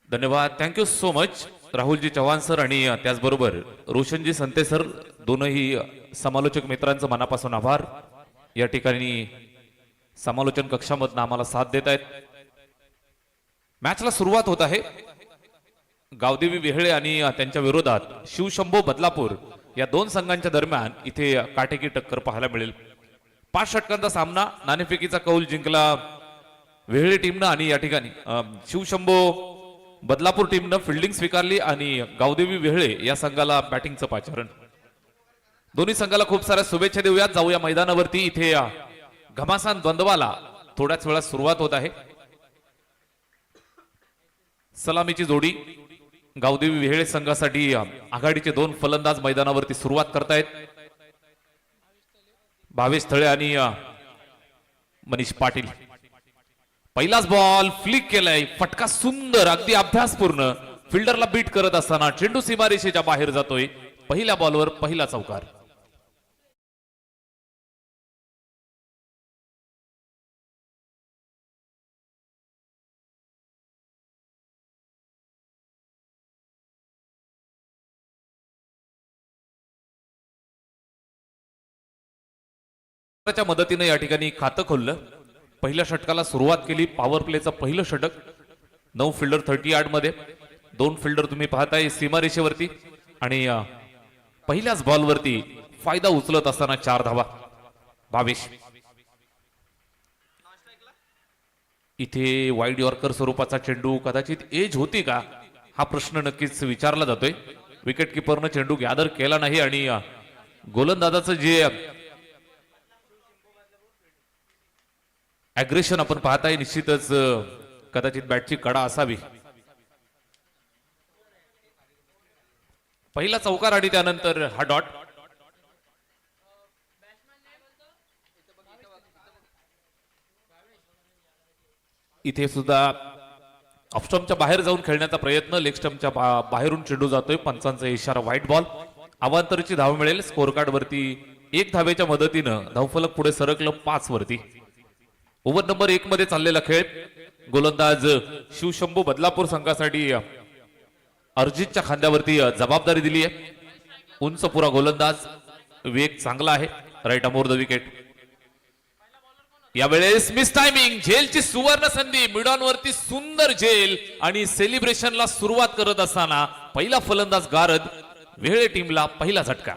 धन्यवाद, thank you so much Rahulji Chavan sir आणि त्याचबरोबर रोशनजी संते सर, दोनही समालोचक मित्रांचं मनापासून आभार. या ठिकाणी समालोचन कक्षामधून आम्हाला साथ देत आहेत. मॅचला सुरुवात होत आहे. गावदेवी वेहळे आणि त्यांच्या विरोधात शिवशंभो बदलापूर या दोन संघांच्या दरम्यान इथे काटेकी टक्कर पाहायला मिळेल. 5 षटकांचा सामना, नाणेफेकीचा कौल जिंकला वेहळे टीमनं आणि या ठिकाणी शिवशंभो बदलापूर टीमनं फिल्डिंग स्वीकारली आणि गावदेवी वेहळे या संघाला बॅटिंगचं पाचारण. दोन्ही संघाला खूप साऱ्या शुभेच्छा देऊयात. जाऊया मैदानावरती. इथे घमासान द्वंद्वाला थोड्याच वेळात सुरुवात होत आहे. सलामीची जोडी गावदेवी वेहळे संघासाठी आघाडीचे 2 फलंदाज मैदानावरती सुरुवात करतायत. भावेश थळे आणि मनीष पाटील. पहिलाच बॉल फ्लिक केलाय, फटका सुंदर, अगदी अभ्यासपूर्ण. फिल्डरला बीट करत असताना चेंडू सीमारेषेच्या बाहेर जातोय. पहिल्या बॉलवर पहिला चौकार. मदतीने या ठिकाणी खातं खोललं. पहिल्या षटकाला सुरुवात केली. पॉवर प्लेचं पहिलं षटक. 9 फिल्डर 30 यार्ड मध्ये. 2 फिल्डर तुम्ही पाहताय सीमारेषेवरती आणि पहिल्याच बॉलवरती फायदा उचलत असताना 4 धावा. भावेश इथे वाईड यॉर्कर स्वरूपाचा चेंडू, कदाचित एज होती का हा प्रश्न नक्कीच विचारला जातोय. विकेट किपरनं चेंडू गॅदर केला नाही आणि गोलंदाजाचं जे ऍग्रेशन आपण पाहताय निश्चितच कदाचित बॅटची कडा असावी. पहिला चौकार आणि त्यानंतर हा डॉट. इथे सुद्धा ऑफस्टम्पच्या बाहेर जाऊन खेळण्याचा प्रयत्न. लेग स्टम्पच्या बाहेरून चेंडू जातोय. पंचांचा इशारा व्हाईट बॉल. अवांतरची धाव मिळेल. स्कोर कार्ड वरती 1 धावेच्या मदतीनं धावफलक पुढे सरकलं 5 वरती. ओव्हर नंबर 1 मध्ये चाललेला खेळ. गोलंदाज शिवशंभू बदलापूर संघासाठी अर्जितच्या खांद्यावरती जबाबदारी दिली आहे. उंच पुरा गोलंदाज, वेग चांगला आहे. Right arm over the wicket. यावेळेस मिस टायमिंग. झेलची सुवर्ण संधी. मिडॉन वरती सुंदर झेल आणि सेलिब्रेशनला सुरुवात करत असताना पहिला फलंदाज गारद. वेहळे टीमला पहिला झटका.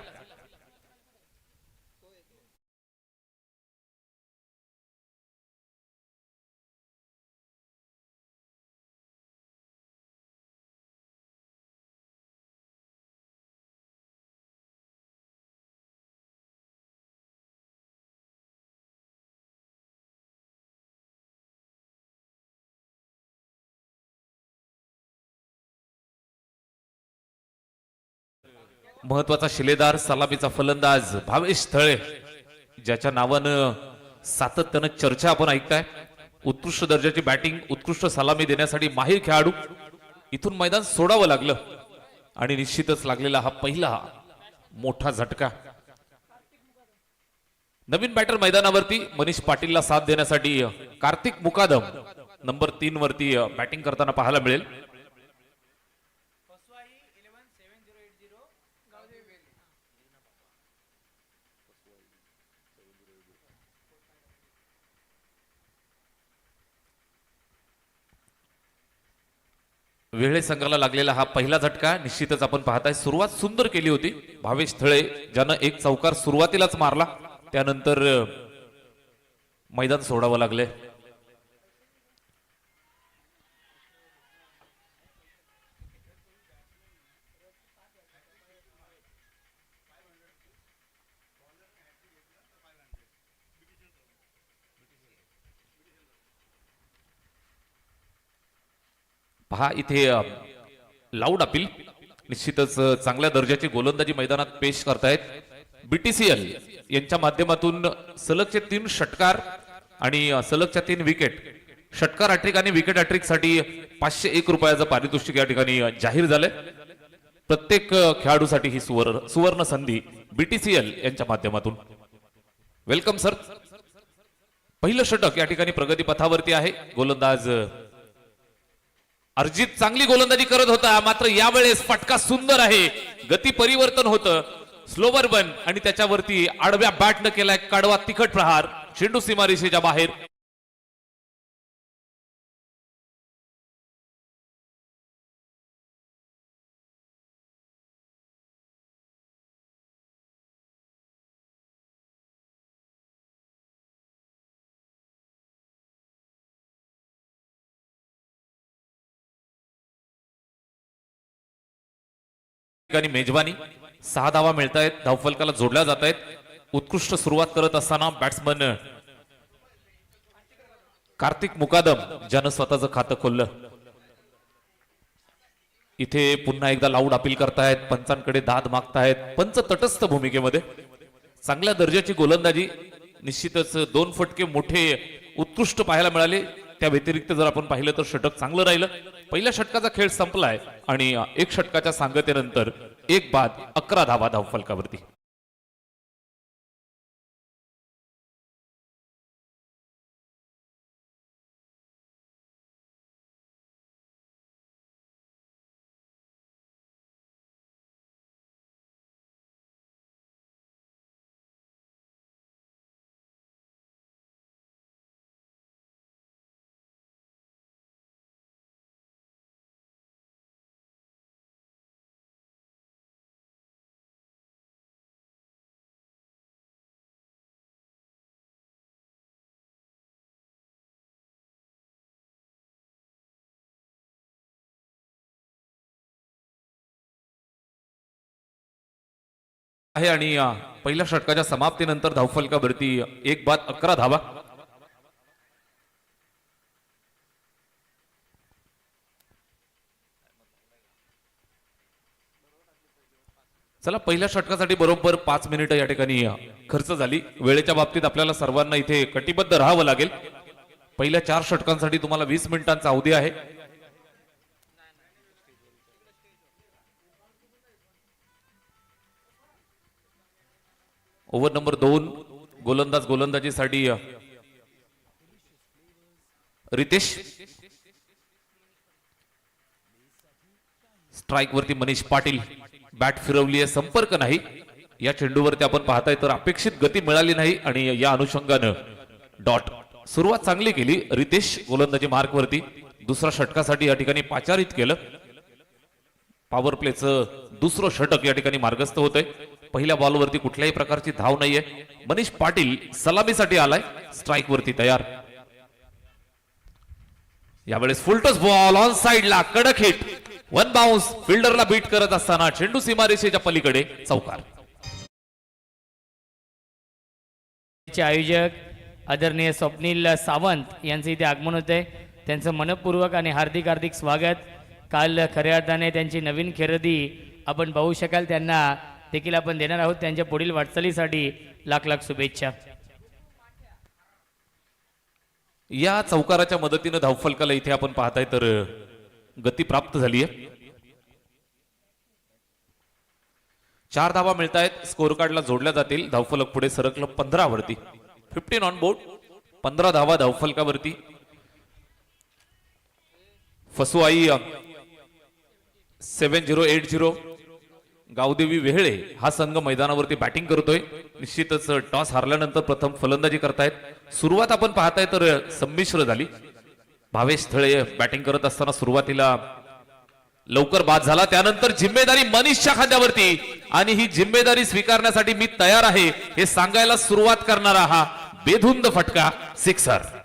महत्वाचा शिलेदार, सलामीचा फलंदाज भावेश थळे, ज्याच्या नावानं सातत्यानं चर्चा आपण ऐकताय. उत्कृष्ट दर्जाची बॅटिंग, उत्कृष्ट सलामी देण्यासाठी माहीर खेळाडू. इथून मैदान सोडावं लागलं आणि निश्चितच लागलेला हा पहिला मोठा झटका. नवीन बॅटर मैदानावरती मनीष पाटीलला साथ देण्यासाठी कार्तिक मुकादम नंबर 3 वरती बॅटिंग करताना पाहायला मिळेल. वेहळे संघाला लागलेला हा पहिला झटका. निश्चितच आपण पाहताय सुरुवात सुंदर केली होती भावेश थळे, ज्यानं एक चौकार सुरुवातीलाच मारला. त्यानंतर मैदान सोडावं लागले. पहा इथे लाऊड अपील. निश्चितच चांगल्या दर्जाची गोलंदाजी मैदानात पेश करतायत. बीटीसीएल यांच्या माध्यमातून सलगचे 3 षटकार आणि सलगच्या 3 विकेट. षटकार हॅट्रिक आणि विकेट हॅट्रिक साठी 501 रुपयाचं पारितोषिक या ठिकाणी जाहीर झालंय. प्रत्येक खेळाडूसाठी ही सुवर्ण संधी बीटीसीएल यांच्या माध्यमातून. Welcome sir. पहिलं षटक या ठिकाणी प्रगती पथावरती आहे. गोलंदाज अर्जित चांगली गोलंदाजी करत होता, मात्र यावेळेस फटका सुंदर आहे. गती परिवर्तन होतं, स्लोवर बन आणि त्याच्यावरती आडव्या बॅटनं केलाय कडवा तिखट प्रहार. चेंडू सीमारेषेच्या बाहेर. मेजबानी 6 धावा मिळत आहेत. धावफलकाला जोडल्या जात आहेत. उत्कृष्ट सुरुवात करत असताना बॅट्समन कार्तिक मुकादम ज्यानं स्वतःचं खातं खोललं. इथे पुन्हा एकदा लाऊड अपील करतायत, पंचांकडे दाद मागतायत. पंच तटस्थ भूमिकेमध्ये. चांगल्या दर्जाची गोलंदाजी. निश्चितच 2 फटके मोठे उत्कृष्ट पाहायला मिळाले. त्या व्यतिरिक्त जर आपण पाहिलं तर षटक चांगलं राहिलं. पहिल्या षटकाचा खेळ संपलाय आणि 1 षटकाच्या सांगतेनंतर 1 बाद 11 धावा धावफलकावरती. आहे आणि पहिल्या षटकाच्या समाप्तीनंतर धावफलकावरती 1 बाद 11 धावा. चला, पहिल्या षटकासाठी बरोबर 5 मिनिटं या ठिकाणी खर्च झाली. वेळेच्या बाबतीत आपल्याला सर्वांना इथे कटिबद्ध राहावं लागेल. पहिल्या 4 षटकांसाठी तुम्हाला 20 मिनिटांचा अवधी आहे. ओव्हर नंबर 2 गोलंदाजीसाठी रितेश. स्ट्राइक वरती मनीष पाटील. बॅट फिरवली आहे, संपर्क नाही. या चेंडूवरती आपण पाहताय तर अपेक्षित गती मिळाली नाही आणि या अनुषंगानं डॉट. सुरुवात चांगली केली रितेश गोलंदाजी मार्क वरती. दुसऱ्या षटकासाठी या ठिकाणी पाचारित केलं. पॉवर प्लेचं दुसरं षटक या ठिकाणी मार्गस्थ होतंय. पहिल्या बॉलवरती कुठल्याही प्रकारची धाव नाहीये. मनीष पाटील सलामीसाठी आलाय. स्ट्राइक वरती तयार. यावेळेस फुलटॉस बॉल ऑन साइडला कडक हिट. 1 बाउन्स. फिल्डरला बीट करत असताना चेंडू सीमारेषेच्या पलीकडे चौकार. आयोजक आदरणीय स्वप्नील सावंत यांचे इथे आगमन होते. त्यांचं मनपूर्वक आणि हार्दिक स्वागत. काल खऱ्या अर्थाने त्यांची नवीन खरेदी आपण पाहू शकाल. त्यांना देखील आपण देणार आहोत. त्यांच्या पुढील वाटचालीसाठी लाख शुभेच्छा. या चौकाराच्या मदतीने धावफलकाला इथे आपण पाहताय तर गती प्राप्त झाली आहे. 4 धावा मिळत आहेत. स्कोर कार्डला जोडल्या जातील. धावफलक पुढे सरकलं 15 वरती. 15 ऑन बोर्ड. 15 धावा धावफलकावरती. फसुआई 7080 गावदेवी वेहळे हा संघ मैदानावरती बॅटिंग करतोय. निश्चितच टॉस हारल्यानंतर प्रथम फलंदाजी करतायत. सुरुवात आपण पाहताय तर संमिश्र झाली. भावेश थळे बॅटिंग करत असताना सुरुवातीला लवकर बाद झाला. त्यानंतर जिम्मेदारी मनीषच्या खांद्यावरती आणि ही जिम्मेदारी स्वीकारण्यासाठी मी तयार आहे हे सांगायला सुरुवात करणारा हा बेधुंद फटका सिक्सर.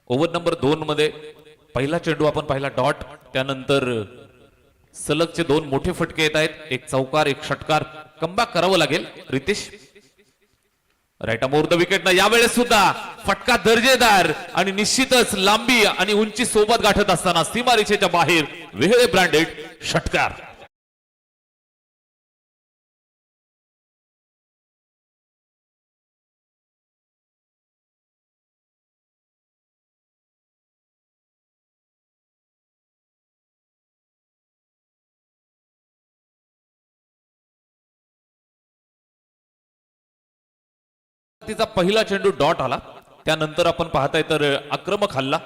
ओव्हर नंबर 2 मध्ये पहिला चेंडू आपण पाहिला डॉट. त्यानंतर सलगचे 2 मोठे फटके येत आहेत. एक चौकार, एक षटकार. कमबॅक करावं लागेल Ritesh. Right arm over the wicket ना यावेळेस सुद्धा फटका दर्जेदार आणि निश्चितच लांबी आणि उंची सोबत गाठत असताना सीमारेषेच्या बाहेर वेहळे ब्रँडेड षटकार. तिचा पहिला चेंडू डॉट आला, त्यानंतर आपण पाहताय तर आक्रमक हल्ला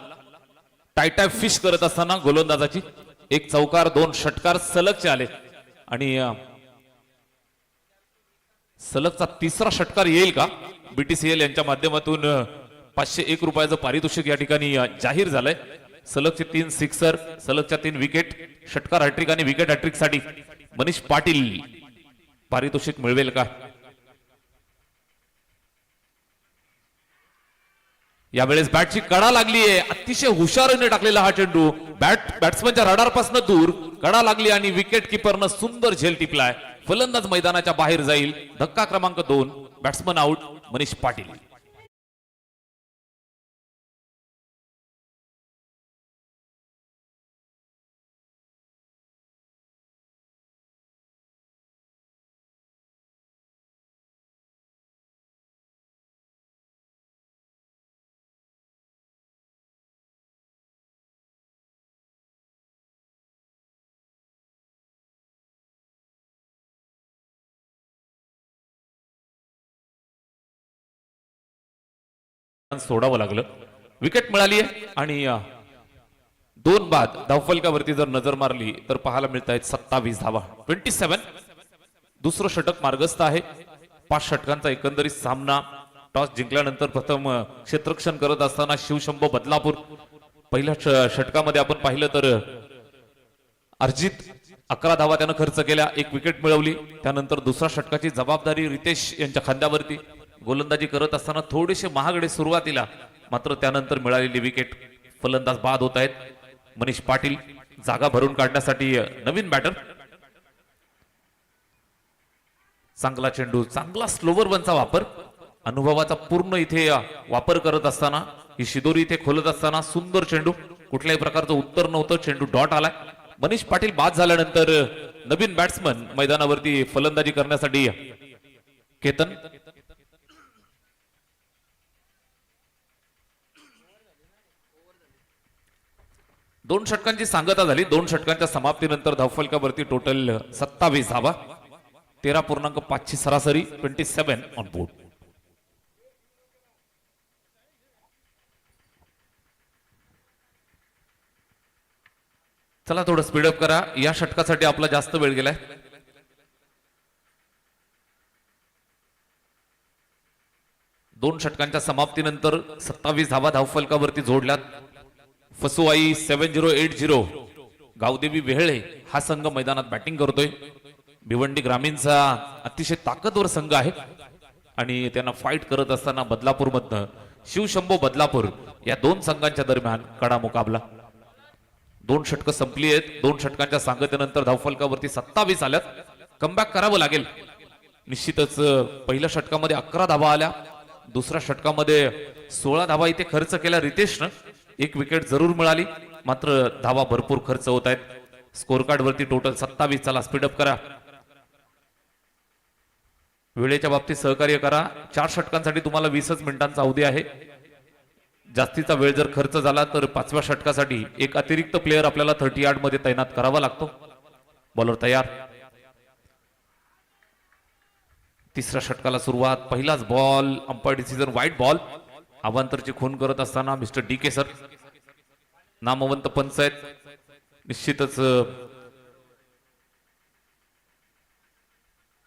टायटाय फिश करत असताना गोलंदाजाची एक चौकार 2 षटकार सलगचे आले आणि सलगचा तिसरा षटकार येईल का. बीटीसीएल यांच्या माध्यमातून 501 रुपयाचं पारितोषिक या ठिकाणी जाहीर झालंय. सलगचे 3 सिक्सर, सलगच्या 3 विकेट, षटकार हॅट्रिक आणि विकेट हॅट्रिक साठी मनीष पाटील पारितोषिक मिळवेल का. यावेळेस बॅटची कडा लागली आहे, अतिशय हुशारीने टाकलेला हा चेंडू बॅट्समनच्या रडार पासून दूर कडा लागली आणि विकेट किपरनं सुंदर झेल टिपलाय. फलंदाज मैदानाच्या बाहेर जाईल. धक्का क्रमांक 2, बॅट्समन आउट मनीष पाटील. सोडावं लागलं. विकेट मिळाली आहे आणि 2 बाद धावफलकावरती जर नजर मारली तर पाहायला मिळत आहेत 27 धावा. 27. दुसरं षटक मार्गस्थ आहे. 5 षटकांचा एकंदरीत सामना. टॉस जिंकल्यानंतर प्रथम क्षेत्ररक्षण करत असताना शिवशंभो बदलापूर. पहिल्या षटकामध्ये आपण पाहिलं तर अर्जित 11 धावा त्यानं खर्च केल्या, 1 विकेट मिळवली. त्यानंतर दुसऱ्या षटकाची जबाबदारी रितेश यांच्या खांद्यावरती. गोलंदाजी करत असताना थोडेसे महागडे सुरुवातीला, मात्र त्यानंतर मिळालेली विकेट. फलंदाज बाद होत आहेत. मनीष पाटील जागा भरून काढण्यासाठी नवीन बॅटर. चांगला चेंडू, चांगला स्लोवर बनचा वापर, अनुभवाचा पूर्ण इथे वापर करत असताना ही शिदोरी इथे खोलत असताना सुंदर चेंडू. कुठल्याही प्रकारचं उत्तर नव्हतं, चेंडू डॉट आलाय. मनीष पाटील बाद झाल्यानंतर नवीन बॅट्समन मैदानावरती फलंदाजी करण्यासाठी केतन. दोन षटकांची सांगता झाली. 2 षटकांच्या समाप्तीनंतर धावफलकावरती टोटल 27 धावा, 13.5 ची सरासरी, 27 ऑन बोर्ड. चला थोडं स्पीडअप करा. या षटकासाठी आपला जास्त वेळ गेलाय. दोन षटकांच्या समाप्तीनंतर 27 धावा धावफलकावरती जोडल्यात. फसुवाई 7080 गावदेवी वेहळे हा संघ मैदानात बॅटिंग करतोय. भिवंडी ग्रामीणचा अतिशय ताकदवर संघ आहे आणि त्यांना फाईट करत असताना बदलापूरमधनं शिवशंभो बदलापूर या 2 संघांच्या दरम्यान कडा मुकाबला. 2 षटकं संपली आहेत. 2 षटकांच्या सांगतेनंतर धावफलकावरती 27 आल्यात. कमबॅक करावं लागेल. निश्चितच पहिल्या षटकामध्ये 11 धावा आल्या, दुसऱ्या षटकामध्ये 16 धावा इथे खर्च केल्या रितेशनं. 1 विकेट जरूर मिळाली, मात्र धावा भरपूर खर्च होत आहेत. स्कोर कार्ड वरती टोटल 27. चला स्पीडअप करा. वेळेच्या बाबतीत सहकार्य करा. 4 षटकांसाठी तुम्हाला 20 मिनिटांचा अवधी आहे. जास्तीचा वेळ जर खर्च झाला तर 5व्या षटकासाठी एक अतिरिक्त प्लेयर आपल्याला 30 मध्ये तैनात करावा लागतो. बॉलर तयार. तिसऱ्या षटकाला सुरुवात. पहिलाच ball, umpire decision wide ball. अवांतरची खून करत असताना मिस्टर डी के सर नामवंत पंच आहेत. निश्चितच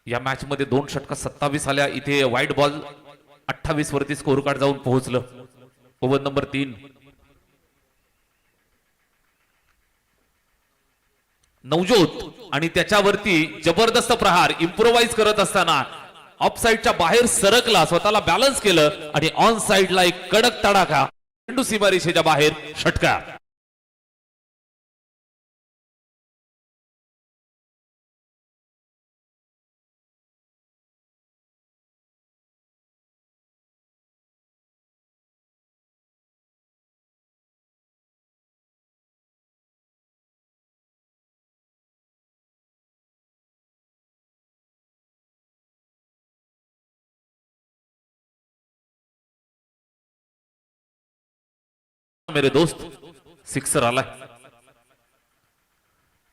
या मॅच मध्ये 2 षटकात 27 आल्या. इथे व्हाईट बॉल 28 वरती स्कोर कार्ड जाऊन पोहोचलं. Over number 3. नवजोत आणि त्याच्यावरती जबरदस्त प्रहार इम्प्रोवाइज करत असताना ऑफ साइडच्या बाहेर सरकला, स्वतःला बॅलन्स केलं आणि ऑन साइडला एक कडक तडाखा. चेंडू सीमारेषेच्या बाहेर, षटकार. मेरे दोस्त सिक्सर आलाय.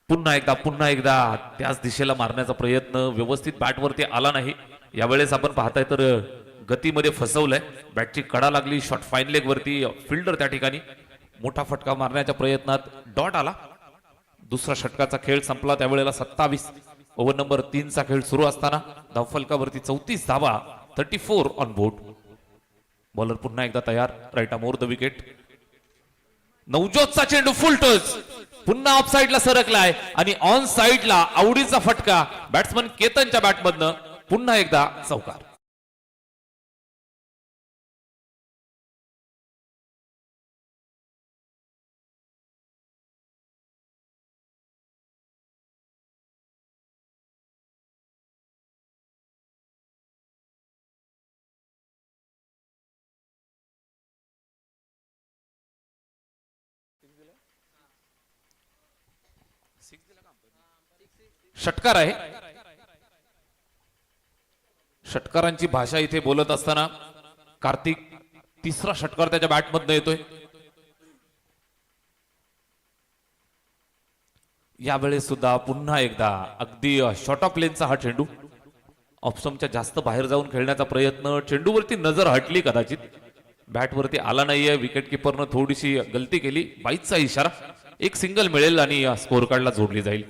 पुन्हा एकदा त्याच दिशेला मारण्याचा प्रयत्न व्यवस्थित बॅटवरती आला नाही. यावेळेस आपण पाहताय तर गतीमध्ये फसवलंय. बॅटची कडा लागली. शॉट फाईन लेग वरती. फिल्डर त्या ठिकाणी मोठा फटका मारण्याच्या प्रयत्नात डॉट आला. दुसरा षटकाचा खेळ संपला. त्यावेळेला 27 ओव्हर नंबर 3 चा खेळ सुरू असताना धावफलकावरती 34 धावा. 34 ऑन बोर्ड. बॉलर पुन्हा एकदा तयार. Right more the wicket. नवजोतचा चेंडू फुल टच. पुन्हा ऑफ साइडला सरकलाय आणि ऑन साइडला आवडीचा फटका बॅट्समन केतनच्या बॅटमधनं. पुन्हा एकदा चौकार. षटकार आहे. षटकारांची भाषा इथे बोलत असताना कार्तिक तिसरा षटकार त्याच्या बॅटमधनं येतोय. यावेळेस सुद्धा पुन्हा एकदा अगदी शॉर्ट ऑफ लेनचा हा चेंडू. ऑप्शनच्या जास्त बाहेर जाऊन खेळण्याचा प्रयत्न. चेंडूवरती नजर हटली कदाचित. बॅटवरती आला नाहीये. विकेट किपरनं थोडीशी गलती केली. बाईचा इशारा. एक सिंगल मिळेल आणि स्कोर कार्डला जोडली जाईल.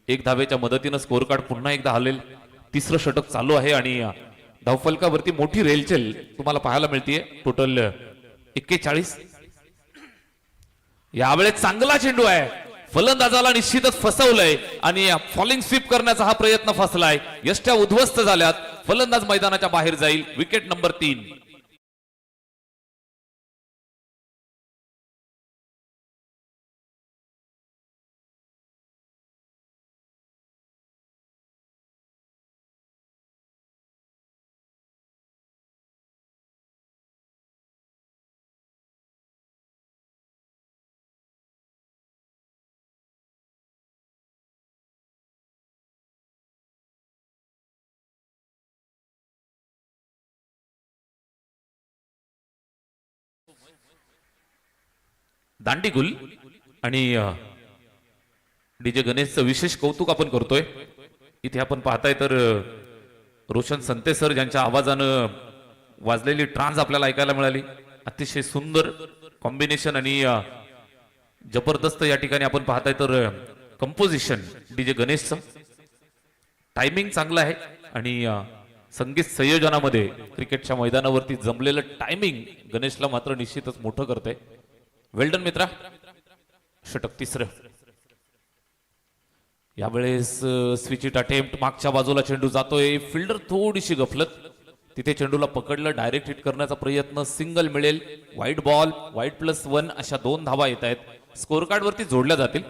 एक धावेच्या मदतीनं स्कोर कार्ड पुन्हा एकदा हलेल. तिसरं षटक चालू आहे आणि धावफलकावरती मोठी रेलचेल तुम्हाला पाहायला मिळतीये. टोटल 41. यावेळेस चांगला चेंडू आहे. फलंदाजाला निश्चितच फसवलंय आणि फॉलिंग स्वीप करण्याचा हा प्रयत्न फसलाय. यष्ट्या उद्ध्वस्त झाल्यात. फलंदाज मैदानाच्या बाहेर जाईल. Wicket number 3. दांडीगुल आणि डीजे गणेशचं विशेष कौतुक आपण करतोय. इथे आपण पाहताय तर रोशन संते सर ज्यांच्या आवाजानं वाजलेली ट्रान्स आपल्याला ऐकायला मिळाली. अतिशय सुंदर कॉम्बिनेशन आणि जबरदस्त या ठिकाणी आपण पाहताय तर कंपोजिशन डीजे गणेशचं. टायमिंग चांगलं आहे आणि संगीत संयोजनामध्ये क्रिकेटच्या मैदानावरती जमलेलं टायमिंग गणेशला मात्र निश्चितच मोठं करतंय. वेल्डन मित्रा. षटक तिसरं. यावेळेस स्विचिट अटेम्प्ट. मागच्या बाजूला चेंडू जातोय. फिल्डर थोडीशी गफलत. तिथे चेंडूला पकडलं. डायरेक्ट हिट करण्याचा प्रयत्न. सिंगल मिळेल. वाईट बॉल. वाईट +1 अशा 2 धावा येत आहेत. स्कोर कार्ड वरती जोडल्या जातील.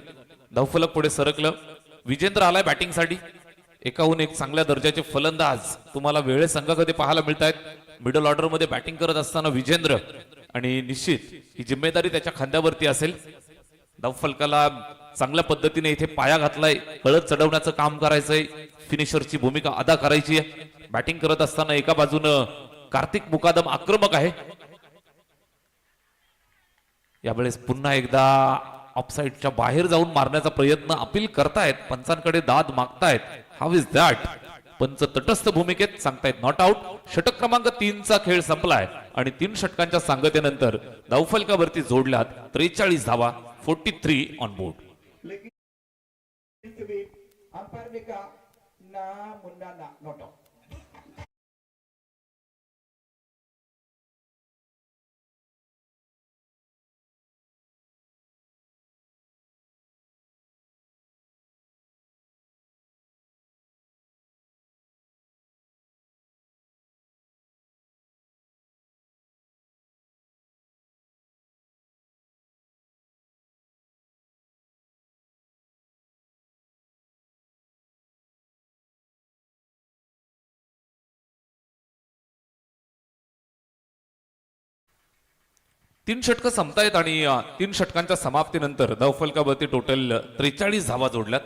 धावफलक पुढे सरकलं. विजेंद्र आलाय बॅटिंगसाठी. एकाहून एक चांगल्या दर्जाचे फलंदाज तुम्हाला वेळे संघामध्ये पाहायला मिळत आहेत. मिडल ऑर्डर मध्ये बॅटिंग करत असताना विजेंद्र आणि निश्चित ही जिम्मेदारी त्याच्या खांद्यावरती असेल. धावफलकाला चांगल्या पद्धतीने इथे पाया घातलाय. कळत चढवण्याचं काम करायचंय. फिनिशरची भूमिका अदा करायची आहे. बॅटिंग करत असताना एका बाजूनं कार्तिक मुकादम आक्रमक आहे. यावेळेस पुन्हा एकदा ऑफसाईडच्या बाहेर जाऊन मारण्याचा प्रयत्न अपील करतायत. पंचांकडे दाद मागतायत. How is that. पंच तटस्थ भूमिकेत सांगतायत नॉट आउट. षटक क्रमांक 3 चा खेळ संपलाय आणि 3 षटकांच्या सांगतेनंतर धावफलकावरती जोडल्यात 43 धावा. 43 ऑन बोर्ड. तीन षटकं संपतायत आणि 3 षटकांच्या समाप्तीनंतर धावफलकावरती टोटल 43 धावा जोडल्यात.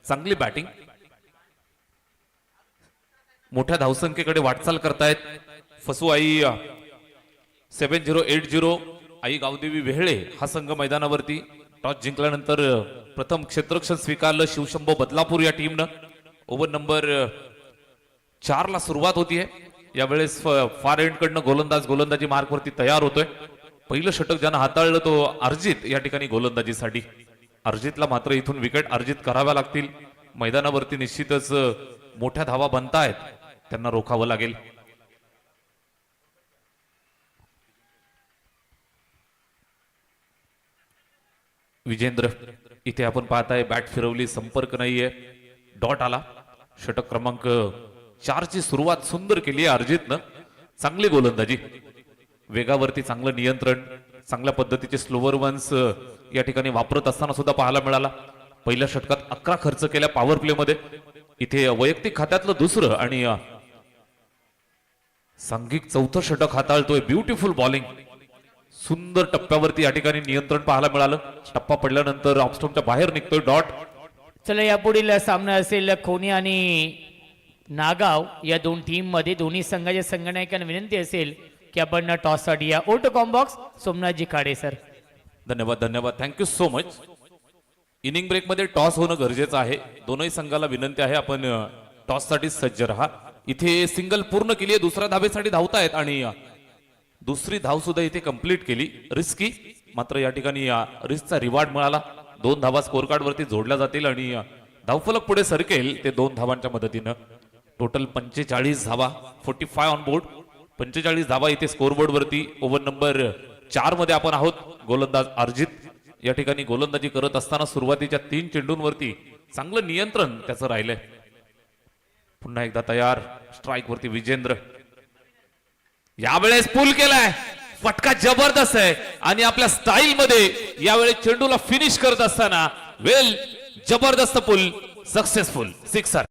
चांगली बॅटिंग. मोठ्या धावसंख्येकडे वाटचाल करतायत. फसुआई 7080 आई गावदेवी वेहळे हा संघ मैदानावरती टॉस जिंकल्यानंतर प्रथम क्षेत्ररक्षण स्वीकारलं शिवशंभो बदलापूर या टीमनं. ओव्हर नंबर 4 ला सुरुवात होतीये. यावेळेस फार एंड कडनं गोलंदाजी मार्कवरती तयार होतोय. पहिलं षटक ज्यानं हाताळलं तो अर्जित या ठिकाणी गोलंदाजीसाठी. अर्जितला मात्र इथून विकेट अर्जित कराव्या लागतील. मैदानावरती निश्चितच मोठ्या धावा बनतायत, त्यांना रोखावं लागेल. विजेंद्र इथे आपण पाहताय बॅट फिरवली, संपर्क नाहीये, डॉट आला. षटक क्रमांक 4 ची सुरुवात सुंदर केली आहे अर्जितनं. चांगली गोलंदाजी, वेगावरती चांगलं नियंत्रण, चांगल्या पद्धतीचे स्लोवर वन्स या ठिकाणी वापरत असताना सुद्धा पाहायला मिळाला. पहिल्या षटकात 11 खर्च केल्या पॉवर प्ले मध्ये. इथे वैयक्तिक खात्यातलं दुसरं आणि सांघिक चौथं षटक हाताळतोय. ब्युटिफुल बॉलिंग, सुंदर टप्प्यावरती या ठिकाणी नियंत्रण पाहायला मिळालं. टप्पा पडल्यानंतर ऑफस्टोनच्या बाहेर निघतोय डॉट. चला यापुढील सामना असेल खोनी आणि नागाव या दोन टीम मध्ये. दोन्ही संघाच्या संघनायकांना विनंती असेल की आपण टॉस साठी या. ओटो कॉम्बॉक्स सोमनाथजी खाडे सर. धन्यवाद धन्यवाद, thank you so much. Inning break मध्ये टॉस होणं गरजेचं आहे. दोनही संघाला विनंती आहे आपण टॉस साठी सज्ज राहा. इथे सिंगल पूर्ण केली आहे, दुसऱ्या धाबेसाठी धावतायत आणि दुसरी धाव सुद्धा इथे कंप्लीट केली. रिस्की, मात्र या ठिकाणी रिस्कचा रिवॉर्ड मिळाला. 2 धावा स्कोर कार्ड वरती जोडल्या जातील आणि धावफलक पुढे सरकेल ते 2 धावांच्या मदतीनं. टोटल 45 धावा, 45 ऑन बोर्ड. 45 धावा इथे स्कोरबोर्ड वरती. ओव्हर नंबर 4 मध्ये आपण आहोत. गोलंदाज अर्जित या ठिकाणी गोलंदाजी करत असताना सुरुवातीच्या 3 चेंडूंवरती चांगलं नियंत्रण त्याचं राहिलंय. पुन्हा एकदा तयार, स्ट्राईक वरती विजेंद्र. यावेळेस पुल केलाय, फटका जबरदस्त आहे आणि आपल्या स्टाईल मध्ये यावेळेस चेंडूला फिनिश करत असताना वेल, जबरदस्त पुल, सक्सेसफुल सिक्सर.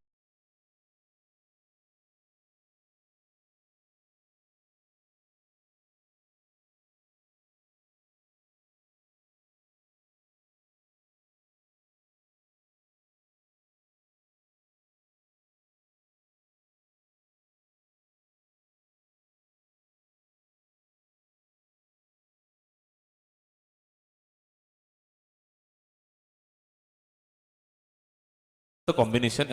कॉम्बिनेशन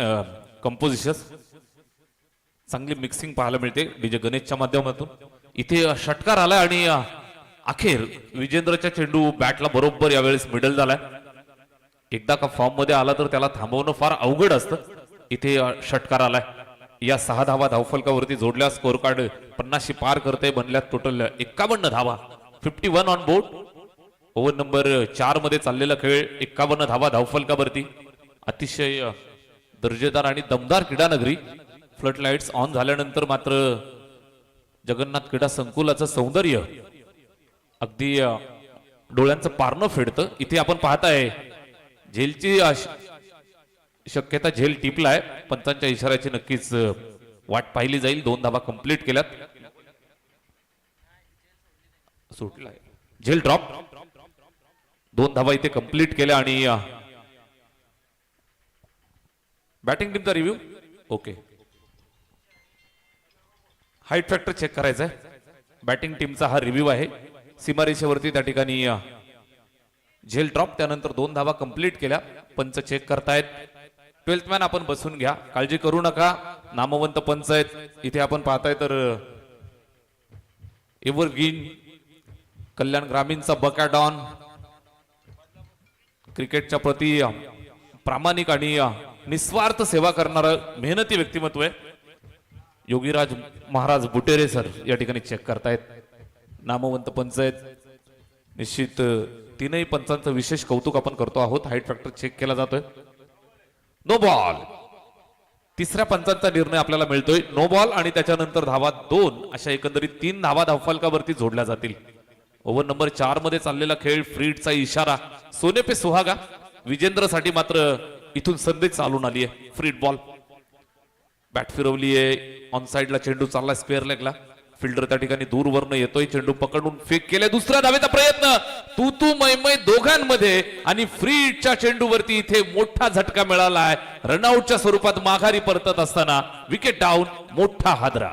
कंपोजिशन चांगली मिक्सिंग पाहायला मिळते डीजे गणेशच्या माध्यमातून. इथे षटकार आला आणि अखेर विजेंद्रच्या चेंडू बॅटला बरोबर यावेळेस मिडल झालाय. एकदा का फॉर्म मध्ये आला तर त्याला थांबवणं फार अवघड असतं. इथे षटकार आलाय. या 6 धावा धावफलकावरती जोडल्या, स्कोर कार्ड 50 पार करते. बनल्यात टोटल 51 धावा, 51 ऑन बोर्ड. ओव्हर नंबर 4 मध्ये चाललेला खेळ, 51 धावा धावफलकावरती. अतिशय दर्जेदार आणि दमदार क्रीडा नगरी. फ्लड लाईट्स ऑन झाल्यानंतर मात्र जगन्नाथ क्रीडा संकुलाचं सौंदर्य अगदी डोळ्यांचं पारणं फेडतं. इथे आपण पाहताय झेलची शक्यता, झेल टिपलाय. पंचांच्या इशाऱ्याची नक्कीच वाट पाहिली जाईल. 2 धावा कंप्लीट केल्यात. सुटलाय झेल ड्रॉप. 2 धावा इथे कंप्लीट केल्या आणि बॅटिंग टीमचा रिव्ह्यू. ओके, हाईट फॅक्टर चेक करायचा आहे. बॅटिंग टीमचा हा रिव्ह्यू आहे. सीमारेषेवरती त्या ठिकाणी झेल ड्रॉप, त्यानंतर 2 धावा कंप्लीट केल्या. पंच चेक करतायत. 12th मॅन आपण बसून घ्या, काळजी करू नका. नामवंत पंच आहेत. इथे आपण पाहताय तर एव्हरग्रीन कल्याण ग्रामीणचा बकॅडॉन, क्रिकेटच्या प्रती प्रामाणिक आणि निस्वार्थ सेवा करणारं मेहनती व्यक्तिमत्व आहे. योगीराज महाराज बुटेरे सर या ठिकाणी चेक करतायत. नामवंत पंच आहेत. निश्चित 3ही पंचांचं विशेष कौतुक आपण करतो आहोत. हाईट फॅक्टर चेक केला जातोय. No ball. 3ऱ्या पंचांचा निर्णय आपल्याला मिळतोय. नो बॉल आणि त्याच्यानंतर धावा 2, अशा एकंदरीत 3 धावा धावफलकावरती जोडल्या जातील. ओव्हर नंबर 4 मध्ये चाललेला खेळ, फ्रीडचा इशारा, सोने पे सुहागा. विजेंद्रसाठी मात्र इथून संधी चालून आली आहे. फ्रीड बॉल, बॅट फिरवली आहे. ऑन साइडला चेंडू चालला स्क्वेअर लेगला. फिल्डर त्या ठिकाणी दूरवरनं येतोय. चेंडू पकडून फेक केलाय. दुसऱ्या धावेचा प्रयत्न, तू मै दोघांमध्ये आणि फ्रीडच्या चेंडूवरती इथे मोठा झटका मिळालाय. रनआउटच्या स्वरूपात माघारी परतत असताना विकेट डाऊन, मोठा हादरा.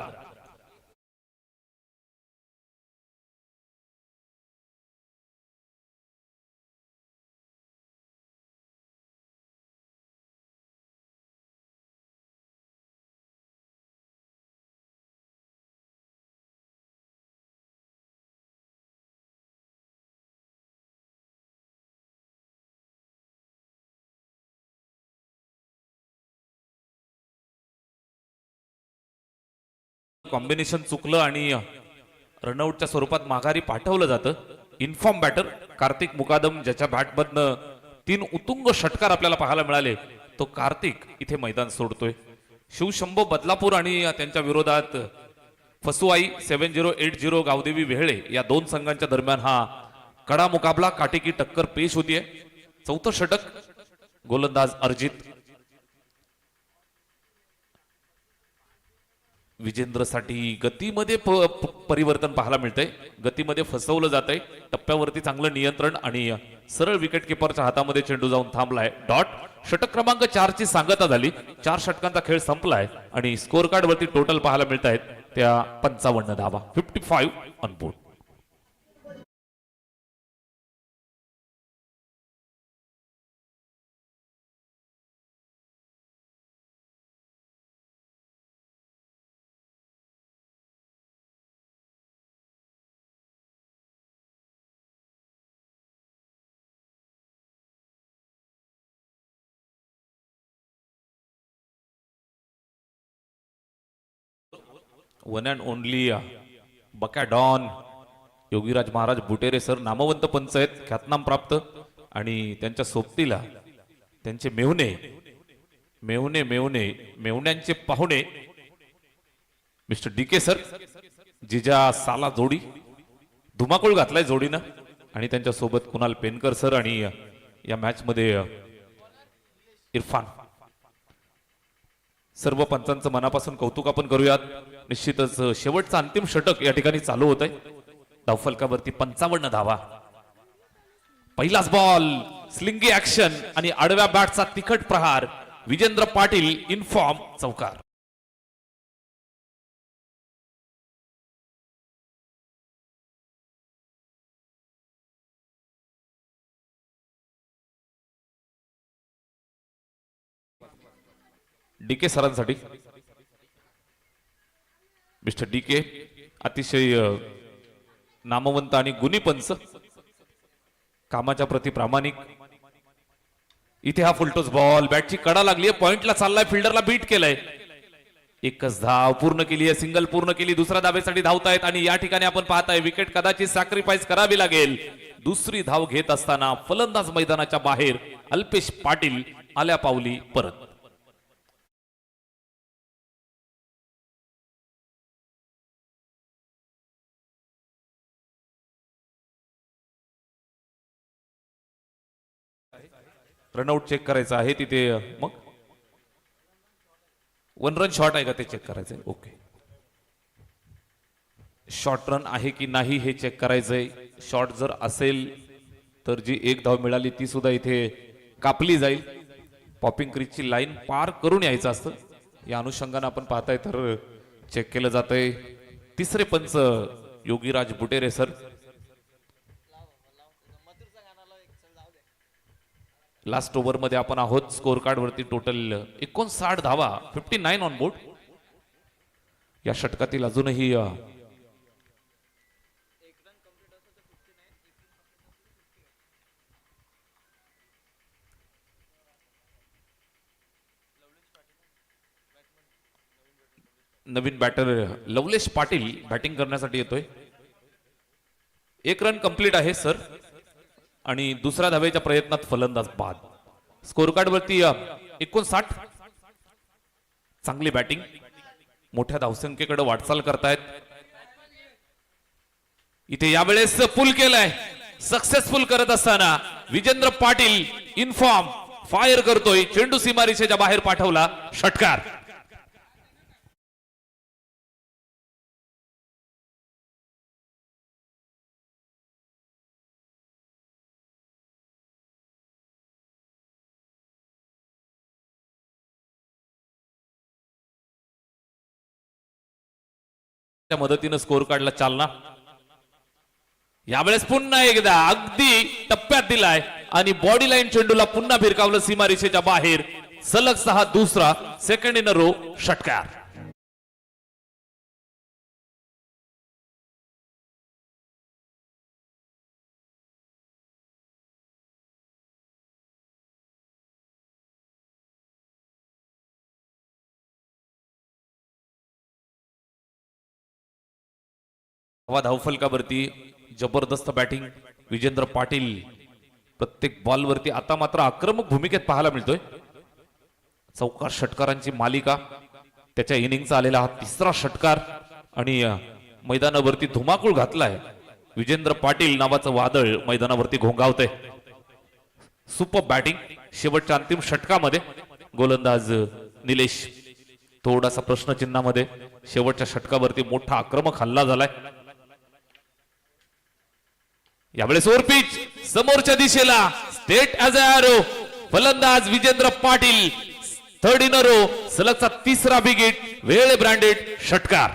कॉम्बिनेशन चुकलं आणि रनआउटच्या स्वरूपात माघारी पाठवलं जातं. इन्फॉर्म बॅटर कार्तिक मुकादम, ज्याच्या बॅटमधनं 3 उत्तुंग षटकार आपल्याला पाहायला मिळाले, तो कार्तिक इथे मैदान सोडतोय. शिवशंभो बदलापूर आणि त्यांच्या विरोधात फसुआई 7080 गावदेवी वेहळे या 2 संघांच्या दरम्यान हा कडा मुकाबला, काटेकी टक्कर पेश होतीये. चौथं षटक, गोलंदाज अर्जित. विजेंद्रसाठी गतीमध्ये परिवर्तन पाहायला मिळतंय, गतीमध्ये फसवलं जातंय. टप्प्यावरती चांगलं नियंत्रण आणि सरळ विकेट किपरच्या हातामध्ये चेंडू जाऊन थांबलाय. डॉट. षटक क्रमांक 4 ची सांगता झाली. 4 षटकांचा खेळ संपलाय आणि स्कोर कार्ड वरती टोटल पाहायला मिळत आहेत त्या 55 धावा. 55 on board. One and only बकॅडॉन योगीराज महाराज बुटेरे सर, नामवंत पंच आहेत, ख्यातनाम प्राप्त. आणि त्यांच्या सोबतीला त्यांचे मेहुणे मेहुणे मेहुणे मेहुण्यांचे पाहुणे मिस्टर डीके सर, जिजा साला जोडी धुमाकूळ घातलाय जोडीनं. आणि त्यांच्या सोबत कुणाल पेनकर सर आणि या मॅच मध्ये इरफान. सर्व पंचांचं मनापासून कौतुक आपण करूयात. निश्चितच शेवटचं अंतिम षटक या ठिकाणी चालू होत आहे. धावफलकावरती 55 धावा. पहिलाच बॉल, स्लिंगी ऍक्शन आणि आडव्या बॅटचा तिखट प्रहार. विजेंद्र पाटील इन्फॉर्म, चौकार. डीके सरांसाठी. मिस्टर डीके अतिशय नामवंत आणि गुणी पंच, कामाच्या प्रती प्रामाणिक. इथे हा फुलटोस बॉल, बॅटची कडा लागली, पॉइंटला चाललाय, फिल्डरला बीट केलंय. एकच धाव पूर्ण केली आहे, सिंगल पूर्ण केली. दुसऱ्या धावेसाठी धावतायत आणि या ठिकाणी आपण पाहताय विकेट कदाचित सॅक्रिफाईस करावी लागेल. दुसरी धाव घेत असताना फलंदाज मैदानाच्या बाहेर. अल्पेश पाटील आल्या पावली परत. रनआउट चेक करायचं आहे तिथे. मग 1 रन शॉट आहे का ते चेक करायचंय. ओके, शॉर्ट रन आहे की नाही हे चेक करायचंय. शॉर्ट जर असेल तर जी 1 धाव मिळाली ती सुद्धा इथे कापली जाईल. पॉपिंग क्रीजची लाईन पार करून यायचं असतं. या अनुषंगाने आपण पाहताय तर चेक केलं जातंय. तिसरे पंच योगीराज बुटेरे सर. लास्ट ओव्हर मध्ये आपण आहोत. स्कोर कार्ड वरती टोटल 59 धावा, 59 ऑन बोर्ड. या षटकातील अजूनही नवीन बॅटर लवलेश पाटील बॅटिंग करण्यासाठी येतोय. 1 रन कंप्लीट आहे सर आणि दुसऱ्या धावेच्या प्रयत्नात फलंदाज बाद. स्कोर कार्ड वरती 59. चांगली बॅटिंग, मोठ्या धावसंख्येकडे वाटचाल करतायत. इथे यावेळेस पुल केलाय, सक्सेसफुल करत असताना विजेंद्र पाटील इन्फॉर्म, फायर करतोय. चेंडू सीमारेषेच्या बाहेर पाठवला, षटकार. त्या मदतीनं स्कोर कार्डला चालना. यावेळेस पुन्हा एकदा अगदी टप्प्यात दिलाय आणि बॉडी लाईन चेंडूला पुन्हा भिरकावलं सीमारेषेच्या बाहेर. सलग 6 दुसरा, सेकंड इन अ रो, षटकार. धावफलकावरती जबरदस्त बॅटिंग विजेंद्र पाटील प्रत्येक बॉलवरती आता मात्र आक्रमक भूमिकेत पाहायला मिळतोय. चौकार षटकारांची मालिका त्याच्या इनिंगचा आलेला हा तिसरा षटकार आणि मैदानावरती धुमाकूळ घातलाय. विजेंद्र पाटील नावाचं वादळ मैदानावरती घोंगावतंय. सुपर बॅटिंग शेवटच्या अंतिम षटकामध्ये गोलंदाज निलेश थोडासा प्रश्नचिन्हामध्ये शेवटच्या षटकावरती मोठा आक्रमक हल्ला झालाय. यावेळेस ओव्हर पिच समोरच्या दिशेला स्टेट ॲज अ एरो फलंदाज Vijendra Patil third in a row सलगचा तिसरा बिगिट वेळ ब्रँडेड षटकार.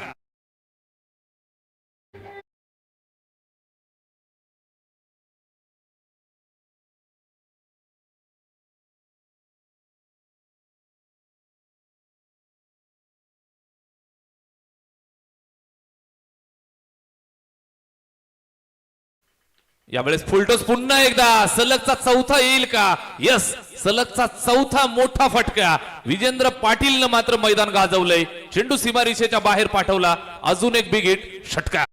यावेळेस फुलटॉस पुन्हा एकदा सलगचा चौथा येईल का? यस, सलगचा चौथा मोठा फटका विजेंद्र पाटीलनं मात्र मैदान गाजवलंय. चेंडू सीमारेषेच्या बाहेर पाठवला. अजून एक बिग हिट षटकार.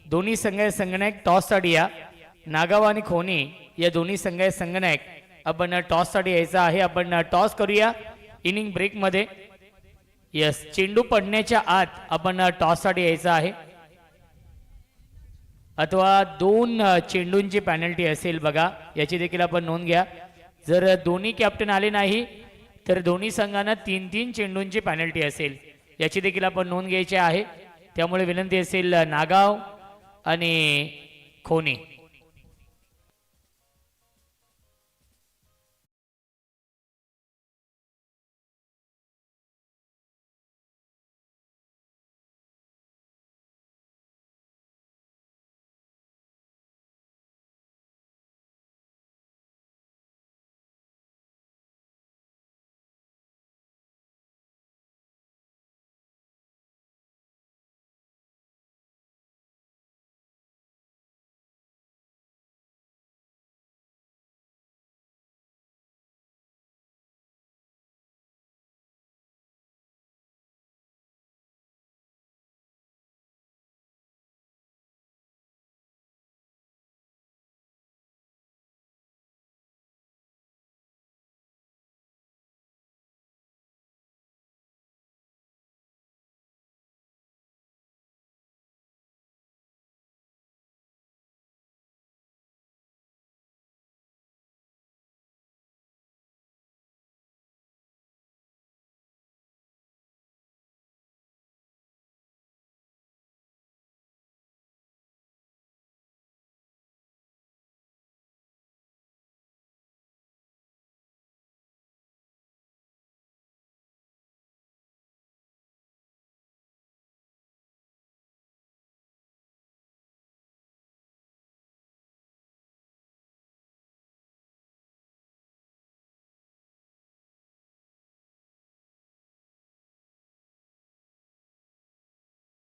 दोन्ही संघनायक टॉस साठी या. नागाव आणि खोनी या दोन्ही संघनायक आपण टॉस साठी यायचा आहे. आपण टॉस करूया इनिंग ब्रेक मध्ये. यस, चेंडू पडण्याच्या आत आपण टॉस साठी यायचा आहे अथवा 2 चेंडूंची पॅनल्टी असेल बघा, याची देखील आपण नोंद घ्या. जर दोन्ही कॅप्टन आले नाही तर दोन्ही संघांना 3-3 चेंडूंची पॅनल्टी असेल, याची देखील आपण नोंद घ्यायची आहे. त्यामुळे विनंती असेल नागाव आणि खोनी.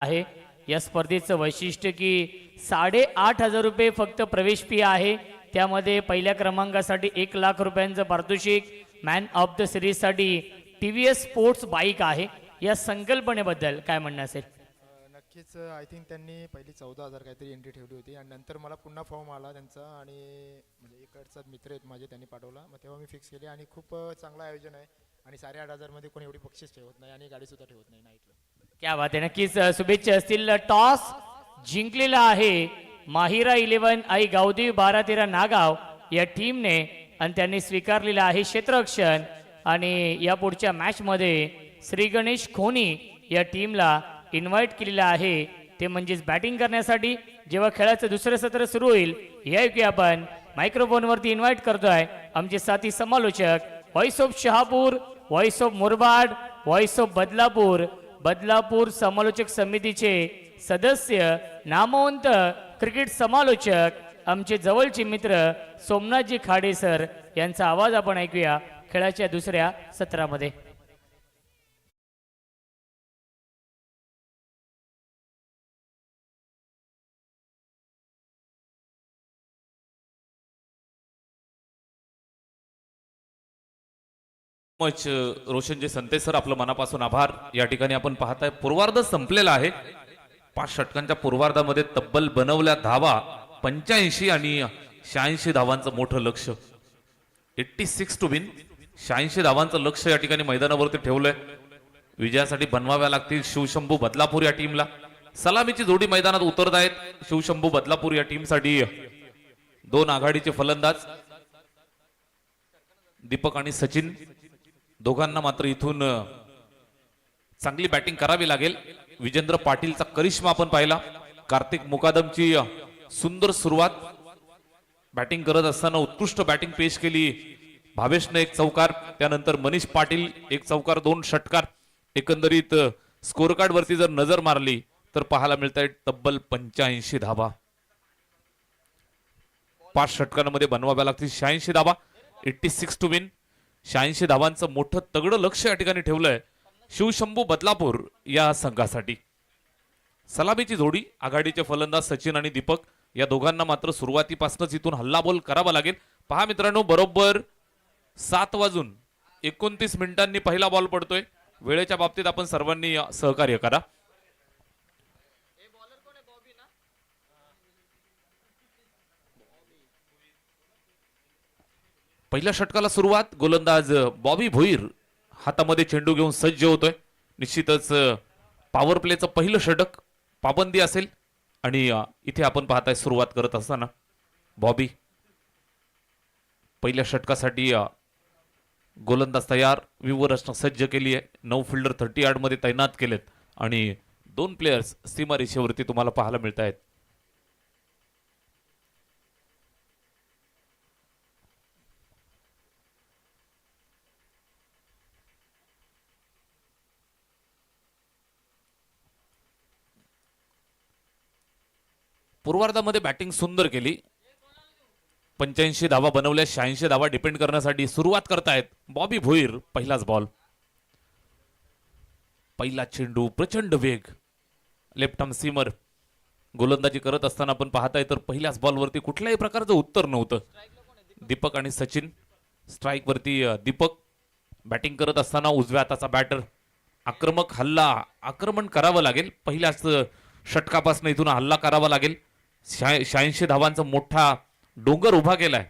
आहे. या स्पर्धेचं वैशिष्ट्य की 8,500 रुपये फक्त प्रवेश फी आहे. त्यामध्ये पहिल्या क्रमांकासाठी 1 लाख रुपयांचं पारितोषिक, मॅन ऑफ द सिरीज साठी TVS स्पोर्ट्स बाईक आहे. या संकल्पनेबद्दल काय म्हणणं असेल? नक्कीच आय थिंक त्यांनी पहिली 14,000 काहीतरी एंट्री ठेवली होती आणि नंतर मला पुन्हा फॉर्म आला त्यांचा आणि म्हणजे इकडचा मित्र आहेत माझे, त्यांनी पाठवला. मग तेव्हा मी फिक्स केली आणि खूप चांगलं आयोजन आहे आणि 8,500 मध्ये कोणी एवढी बक्षीस ठेवत नाही आणि गाडीसुद्धा ठेवत नाही नाईटला. क्या बात आहे. नक्कीच शुभेच्छा असतील. टॉस जिंकलेला आहे माहिरा 11 आई गावदेवी 12-13 नागाव या टीमने आणि त्यांनी स्वीकारलेला आहे क्षेत्ररक्षण. आणि या पुढच्या मॅच मध्ये श्री गणेश खोनी या टीमला इन्व्हाइट केलेला आहे, ते म्हणजेच बॅटिंग करण्यासाठी. जेव्हा खेळाचं दुसरं सत्र सुरू होईल याऐवजी आपण मायक्रोफोनवरती इन्व्हाइट करतोय आमचे साथी समालोचक, voice of Shahapur, voice of Murbad, voice of Badlapur Badlapur समालोचक समितीचे सदस्य नामवंत क्रिकेट समालोचक आमचे जवळचे मित्र सोमनाथजी खाडे सर यांचा आवाज आपण ऐकूया खेळाच्या दुसऱ्या सत्रामध्ये. मच रोशनजी संते सर, आपलं मनापासून आभार. या ठिकाणी आपण पाहताय पूर्वार्ध संपलेला आहे. 5 षटकांच्या पूर्वार्धामध्ये तब्बल बनवल्या धावा 85 आणि 86 धावांचं मोठं लक्ष. 86 टू विन. 86 धावांचं लक्ष या ठिकाणी मैदानावरती ठेवलंय. विजयासाठी बनवाव्या लागतील शिवशंभू बदलापूर या टीमला. सलामीची जोडी मैदानात उतरत आहेत. शिवशंभू बदलापूर या टीमसाठी 2 आघाडीचे फलंदाज दीपक आणि सचिन, दोघांना मात्र इथून चांगली बॅटिंग करावी लागेल. विजेंद्र पाटीलचा करिश्मा आपण पाहिला. कार्तिक मुकादमची सुंदर सुरुवात. बॅटिंग करत असताना उत्कृष्ट बॅटिंग पेश केली भावेशने. 1 चौकार, त्यानंतर मनीष पाटील 1 चौकार 2 षटकार. एकंदरीत स्कोर कार्ड वरती जर नजर मारली तर पाहायला मिळत आहे तब्बल 85 धावा. 5 षटकांमध्ये बनवाव्या लागतील 86 धावा. 86 टू विन. 86 धावांचं मोठं तगडं लक्ष या ठिकाणी ठेवलंय शिवशंभू बदलापूर या संघासाठी. सलामीची जोडी आघाडीचे फलंदाज सचिन आणि दीपक, या दोघांना मात्र सुरुवातीपासूनच इथून हल्लाबोल करावा लागेल. पहा मित्रांनो, बरोबर 7:29 पहिला बॉल पडतोय. वेळेच्या बाबतीत आपण सर्वांनी सहकार्य करा. पहिल्या षटकाला सुरुवात. गोलंदाज बॉबी भोईर हातामध्ये चेंडू घेऊन सज्ज होतोय. निश्चितच पॉवर प्लेचं पहिलं षटक पाबंदी असेल आणि इथे आपण पाहताय सुरुवात करत असताना बॉबी पहिल्या षटकासाठी गोलंदाज तयार. व्यूवर रचना सज्ज केली आहे. 9 फिल्डर 30 यार्ड मध्ये तैनात केलेत आणि 2 प्लेयर्स सीमारेषेवरती तुम्हाला पाहायला मिळत आहेत. पूर्वार्धामध्ये बॅटिंग सुंदर केली. 85 धावा बनवल्या. 86 धावा डिपेंड करण्यासाठी सुरुवात करतायत बॉबी भोईर. पहिलाच बॉल, पहिला चेंडू, प्रचंड वेग, लेफ्ट आर्म सीमर. गोलंदाजी करत असताना आपण पाहताय तर पहिल्याच बॉलवरती कुठल्याही प्रकारचं उत्तर नव्हतं. दीपक आणि सचिन स्ट्राईक वरती. दीपक बॅटिंग करत असताना उजव्या हाताचा बॅटर. आक्रमक हल्ला, आक्रमण करावं लागेल. पहिल्याच षटकापासून इथून हल्ला करावा लागेल. 86 धावांचा मोठा डोंगर उभा केलाय.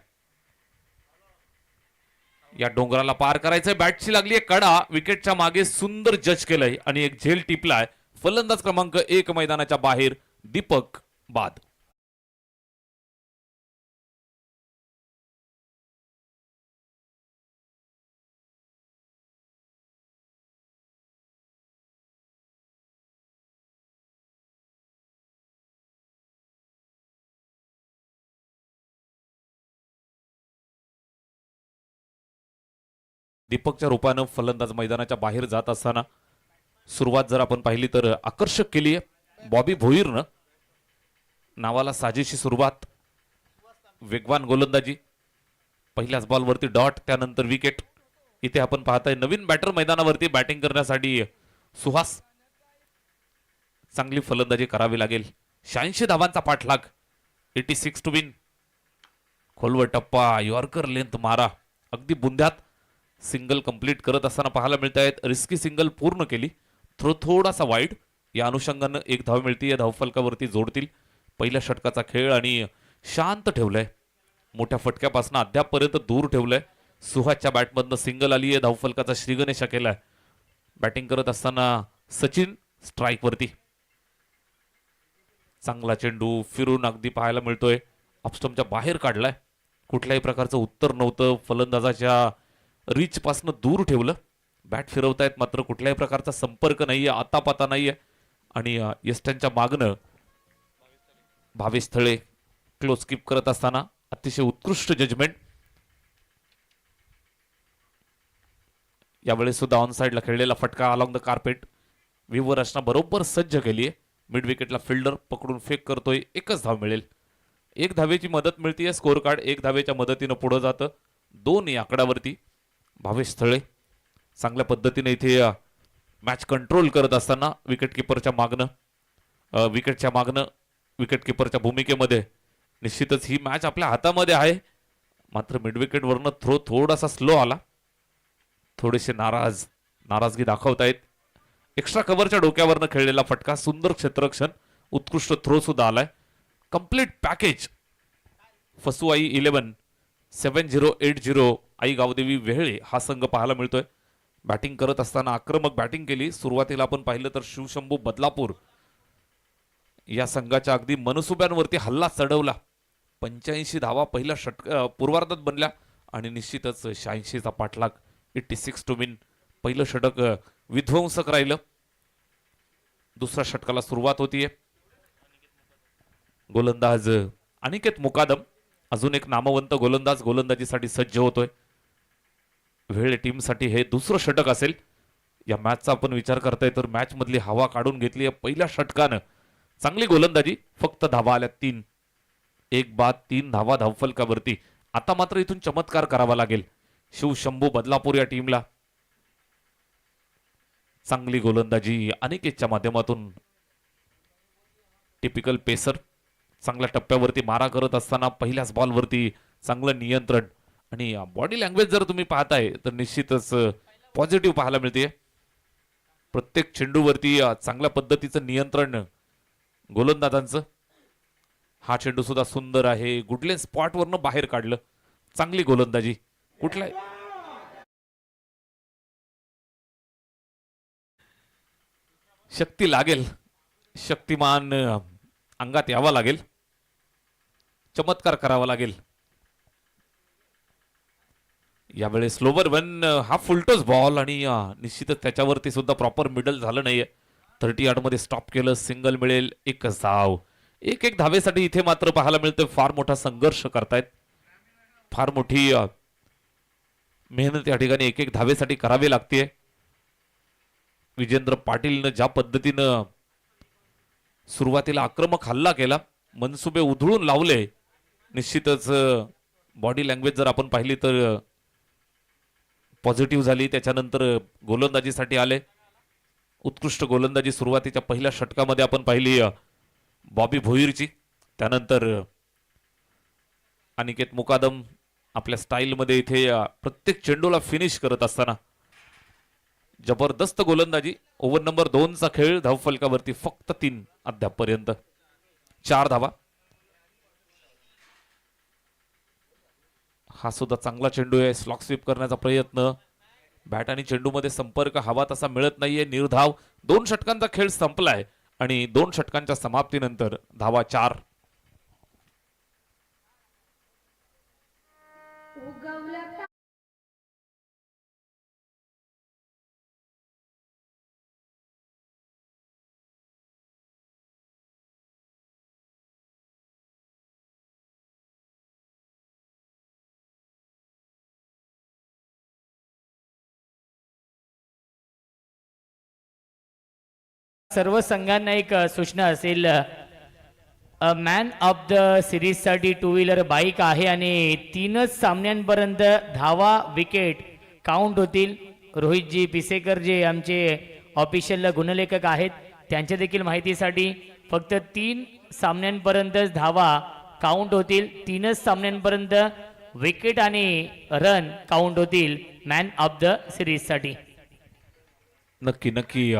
या डोंगराला पार करायचंय. बॅटची लागली आहे कडा. विकेटच्या मागे सुंदर जज केलंय आणि एक झेल टिपलाय. फलंदाज क्रमांक 1 मैदानाच्या बाहेर. दीपक बाद. दीपकच्या रूपानं फलंदाज मैदानाच्या बाहेर जात असताना सुरुवात जर आपण पाहिली तर आकर्षक केली आहे बॉबी भोईरनं. नावाला साजेशी सुरुवात, वेगवान गोलंदाजी, पहिल्याच बॉलवरती डॉट, त्यानंतर विकेट. इथे आपण पाहताय नवीन बॅटर मैदानावरती बॅटिंग करण्यासाठी सुहास. चांगली फलंदाजी करावी लागेल. 86 धावांचा पाठलाग. 86 टू विन. खोलवर टप्पा, यॉर्कर लेंथ मारा, अगदी बुंद्यात. सिंगल कंप्लीट करत असताना पाहायला मिळत आहेत. रिस्की सिंगल पूर्ण केली. थ्रो थोडासा वाईड. या अनुषंगानं 1 धाव मिळते. या धावफलकावरती जोडतील. पहिल्या षटकाचा खेळ आणि शांत ठेवलंय. मोठ्या फटक्यापासून अद्यापपर्यंत दूर ठेवलंय. सुहासच्या बॅटमधनं सिंगल आली आहे. धावफलकाचा श्रीगणेशा केलाय. बॅटिंग करत असताना सचिन स्ट्राईक वरती. चांगला चेंडू फिरून अगदी पाहायला मिळतोय. ऑफस्टंपच्या बाहेर काढलाय. कुठल्याही प्रकारचं उत्तर नव्हतं. फलंदाजाच्या रीच पासून दूर ठेवलं. बॅट फिरवतायत मात्र कुठल्याही प्रकारचा संपर्क नाहीये, आतापाता नाहीये. आणि यस्टनच्या मागणं भावेश थळे क्लोज कीप करत असताना अतिशय उत्कृष्ट जजमेंट. यावेळेस सुद्धा ऑन साइडला खेळलेला फटका अलॉंग द कार्पेट. विवर रचना बरोबर सज्ज केली आहे. मिड विकेटला फिल्डर पकडून फेक करतोय, एकच धाव मिळेल. एक धावेची मदत मिळतीये. स्कोर कार्ड एक धावेच्या मदतीनं पुढे जातं 2 या आकड्यावरती. भावेश स्थळे चांगल्या पद्धतीने इथे मॅच कंट्रोल करत असताना विकेटकीपरच्या मागणं विकेटकीपरच्या भूमिकेमध्ये निश्चितच ही मॅच आपल्या हातामध्ये आहे. मात्र मिड विकेटवरनं थ्रो थोडासा स्लो आला. थोडेसे नाराजगी दाखवतायत. एक्स्ट्रा कव्हरच्या डोक्यावरनं खेळलेला फटका, सुंदर क्षेत्ररक्षण, उत्कृष्ट थ्रो सुद्धा आलाय. Complete package. फसुआई 11 7080 आई गावदेवी वेहळे हा संघ पाहायला मिळतोय. बॅटिंग करत असताना आक्रमक बॅटिंग केली. सुरुवातीला आपण पाहिलं तर शिवशंभू बदलापूर या संघाच्या अगदी मनसुब्यांवरती हल्ला चढवला. 85 धावा पहिल्या पूर्वार्धात बनल्या आणि निश्चितच 86चा पाठलाग 86 टू विन. पहिलं षटक विध्वंसक राहिलं. दुसऱ्या षटकाला सुरुवात होतीये. गोलंदाज अनिकेत मुकादम अजून एक नामवंत गोलंदाज गोलंदाजीसाठी सज्ज होतोय. वेळ टीमसाठी हे दुसरं षटक असेल. या मॅचचा आपण विचार करताय तर मॅच मधली हवा काढून घेतली आहे पहिल्या षटकानं. चांगली गोलंदाजी, फक्त धावा आल्या 3. 1 बाद 3 धावा धावफलकावरती. आता मात्र इथून चमत्कार करावा लागेल शिवशंभू बदलापूर या टीमला. चांगली गोलंदाजी अनिकेतच्या माध्यमातून. टिपिकल पेसर चांगल्या टप्प्यावरती मारा करत असताना पहिल्याच बॉलवरती चांगलं नियंत्रण आणि बॉडी लँग्वेज जर तुम्ही पाहताय तर निश्चितच पॉझिटिव्ह पाहायला मिळते. प्रत्येक चेंडूवरती चांगल्या पद्धतीचं नियंत्रण गोलंदाजांचं. हा चेंडू सुद्धा सुंदर आहे. गुडले स्पॉटवरनं बाहेर काढलं. चांगली गोलंदाजी. कुठला शक्ती लागेल, शक्तिमान अंगात यावा लागेल, चमत्कार करावा लागेल. यावेळेस स्लोवर 1 हा फुलटोस बॉल आणि निश्चितच त्याच्यावरती सुद्धा प्रॉपर मिडल झालं नाहीये. 30 यार्ड मध्ये स्टॉप केलं. सिंगल मिळेल. एकच धाव. एक धावेसाठी इथे मात्र पाहायला मिळतं फार मोठा संघर्ष करतायत. फार मोठी मेहनत या ठिकाणी एक धावेसाठी करावी लागते. विजेंद्र पाटीलनं ज्या पद्धतीनं सुरुवातीला आक्रमक हल्ला केला, मनसुबे उधळून लावले, निश्चितच बॉडी लँग्वेज जर आपण पाहिली तर पॉझिटिव्ह झाली. त्याच्यानंतर गोलंदाजीसाठी आले. उत्कृष्ट गोलंदाजी सुरुवातीच्या पहिल्या षटकामध्ये आपण पाहिली बॉबी भोईरची. त्यानंतर अनिकेत मुकादम आपल्या स्टाईलमध्ये इथे प्रत्येक चेंडूला फिनिश करत असताना जबरदस्त गोलंदाजी. ओव्हर नंबर 2चा खेळ. धावफलकावरती फक्त 3 अद्यापपर्यंत. 4 धावा. हा सुद्धा चांगला चेंडू आहे. स्लॉक स्वीप करण्याचा प्रयत्न. बॅट आणि चेंडूमध्ये संपर्क हवा तसा मिळत नाहीये. निर्धाव. 2 षटकांचा खेळ संपलाय आणि 2 षटकांच्या समाप्तीनंतर धावा 4. सर्व संघांना एक सूचना असेल. मॅन ऑफ द सिरीजसाठी 2 व्हीलर बाईक आहे आणि 3च सामन्यांपर्यंत धावा विकेट काउंट होतील. रोहितजी पिसेकर जे आमचे ऑफिशियल गुणलेखक आहेत त्यांच्या देखील माहितीसाठी फक्त 3 सामन्यांपर्यंतच धावा काउंट होतील. 3च सामन्यांपर्यंत विकेट आणि रन काउंट होतील मॅन ऑफ द सिरीजसाठी. नक्की नक्की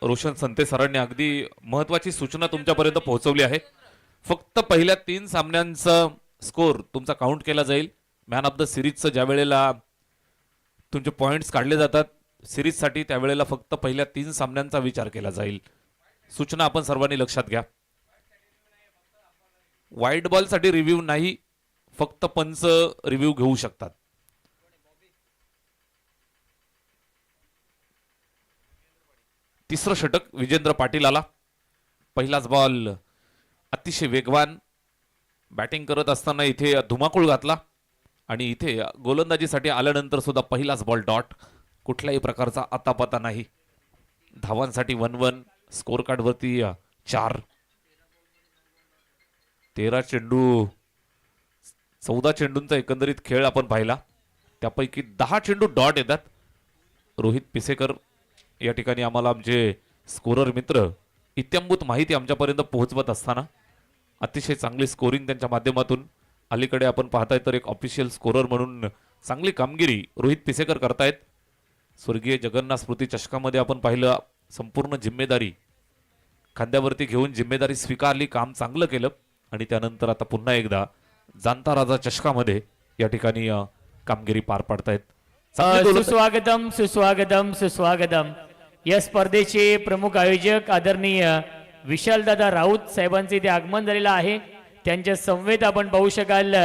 रोशन संते सरांनी अगदी महत्वाची सूचना तुमच्यापर्यंत पोहोचवली आहे. फक्त पहिल्या 3 सामन्यांचा स्कोर तुमचा काउंट केला जाईल. मॅन ऑफ द सिरीजचं ज्या वेळेला तुमचे पॉइंट्स काढले जातात सिरीजसाठी त्यावेळेला फक्त पहिल्या 3 सामन्यांचा विचार केला जाईल. सूचना आपण सर्वांनी लक्षात घ्या. वाईट बॉल साठी रिव्ह्यू नाही, फक्त पंच रिव्ह्यू घेऊ शकतात. तिसरं षटक विजेंद्र पाटील आला. पहिलाच बॉल अतिशय वेगवान बॅटिंग करत असताना इथे धुमाकूळ घातला आणि इथे गोलंदाजीसाठी आल्यानंतर सुद्धा पहिलाच बॉल डॉट. कुठल्याही प्रकारचा आतापाता नाही. धावांसाठी 1-1 स्कोर कार्ड वरती 4. 13 चेंडू 14 चेंडूंचा एकंदरीत खेळ आपण पाहिला. त्यापैकी 10 चेंडू डॉट येतात. रोहित पिसेकर या ठिकाणी आम्हाला आमचे स्कोरर मित्र इत्यांभूत माहिती आमच्यापर्यंत पोहोचवत असताना अतिशय चांगली स्कोरिंग त्यांच्या माध्यमातून अलीकडे आपण पाहताय तर एक ऑफिशियल स्कोरर म्हणून चांगली कामगिरी रोहित पिसेकर करतायत. स्वर्गीय जगन्नाथ स्मृती चषकामध्ये आपण पाहिलं संपूर्ण जिम्मेदारी खांद्यावरती घेऊन जिम्मेदारी स्वीकारली, काम चांगलं केलं आणि त्यानंतर आता पुन्हा एकदा जाणता राजा चषकामध्ये या ठिकाणी कामगिरी पार पाडतायत. चांगली गोलंदाजी- सुस्वागतम सुस्वागतम सुस्वागतम. या स्पर्धेचे प्रमुख आयोजक आदरणीय विशालदादा राऊत साहेबांचे इथे आगमन झालेलं आहे. त्यांच्या समवेत आपण पाहू शकाल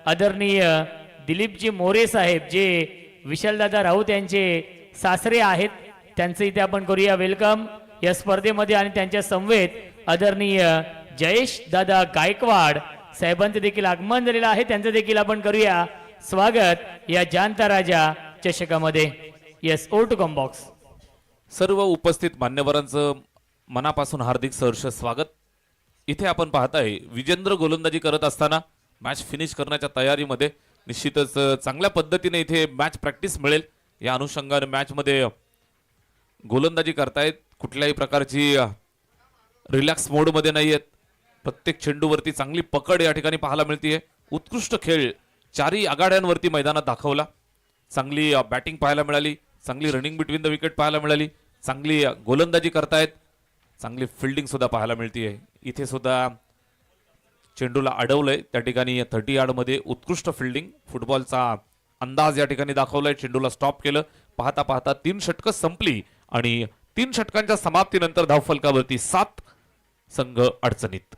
आदरणीय दिलीपजी मोरे साहेब जे विशालदादा राऊत यांचे सासरे आहेत. त्यांचं इथे आपण करूया वेलकम या स्पर्धेमध्ये. आणि त्यांच्या समवेत आदरणीय जयेश दादा गायकवाड साहेबांचे देखील आगमन झालेलं आहे. त्यांचं देखील आपण करूया स्वागत या जाणता राजा चषकामध्ये. Yes, oh to come box. सर्व उपस्थित मान्यवरांचं मनापासून हार्दिक सहर्ष स्वागत. इथे आपण पाहताय विजेंद्र गोलंदाजी करत असताना मॅच फिनिश करण्याच्या तयारीमध्ये. निश्चितच चांगल्या पद्धतीने इथे मॅच प्रॅक्टिस मिळेल या अनुषंगाने मॅचमध्ये गोलंदाजी करतायत. कुठल्याही प्रकारची रिलॅक्स मोडमध्ये नाही आहेत. प्रत्येक चेंडूवरती चांगली पकड या ठिकाणी पाहायला मिळते. उत्कृष्ट खेळ चारही आघाड्यांवरती मैदानात दाखवला. चांगली बॅटिंग पाहायला मिळाली, चांगली रनिंग बिटवीन द विकेट पाहायला मिळाली, चांगली गोलंदाजी करतायत, चांगली फिल्डिंग सुद्धा पाहायला मिळते. इथे सुद्धा चेंडूला अडवलंय त्या ठिकाणी 30 यार्डमध्ये उत्कृष्ट फिल्डिंग, फुटबॉलचा अंदाज या ठिकाणी दाखवलाय. चेंडूला स्टॉप केलं. पाहता पाहता 3 षटकं संपली आणि 3 षटकांच्या समाप्तीनंतर धावफलकावरती 7 संघ अडचणीत.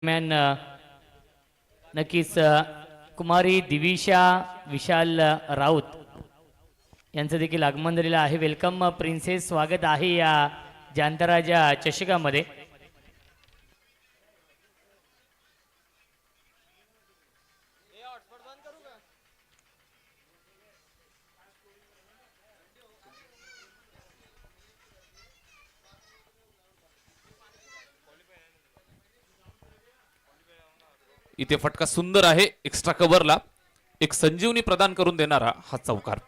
मॅन नक्कीच कुमारी दिविशा विशाल राऊत यांचं देखील आगमन झालेलं आहे. वेलकम प्रिन्सेस, स्वागत आहे या जाणता चषकामध्ये. इथे फटका सुंदर आहे. एक्स्ट्रा कव्हरला एक संजीवनी प्रदान करून देणारा हा चौकार.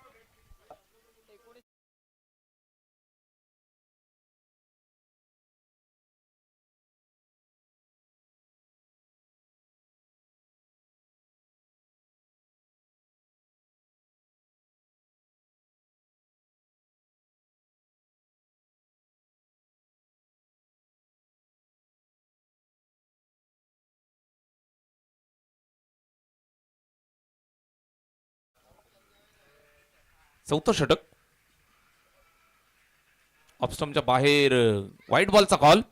चौथं षटक. ऑफस्टमच्या बाहेर व्हाईट बॉलचा कॉल.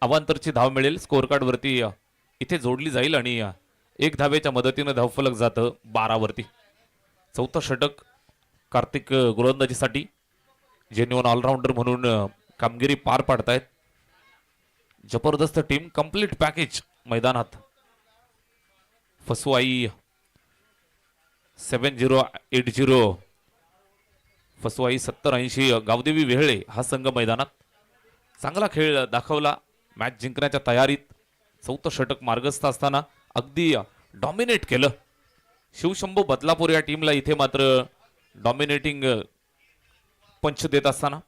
अवांतरची धाव मिळेल. स्कोअर कार्ड वरती इथे जोडली जाईल आणि 1 धावेच्या मदतीने धावफलक जातं 12 वरती. चौथं षटक कार्तिक गोलंदाजीसाठी जेन्युअन ऑलराऊंडर म्हणून कामगिरी पार पाडतायत. जबरदस्त टीम, कंप्लीट पॅकेज मैदानात. फसवाई 7080 फसवाई 7080 गावदेवी वेहळे हा संघ मैदानात. चांगला खेळ दाखवला. मॅच जिंकण्याच्या तयारीत. चौथं षटक मार्गस्थ असताना अगदी डॉमिनेट केलं. शिवशंभू बदलापूर या टीमला इथे मात्र डॉमिनेटिंग पंच देत असताना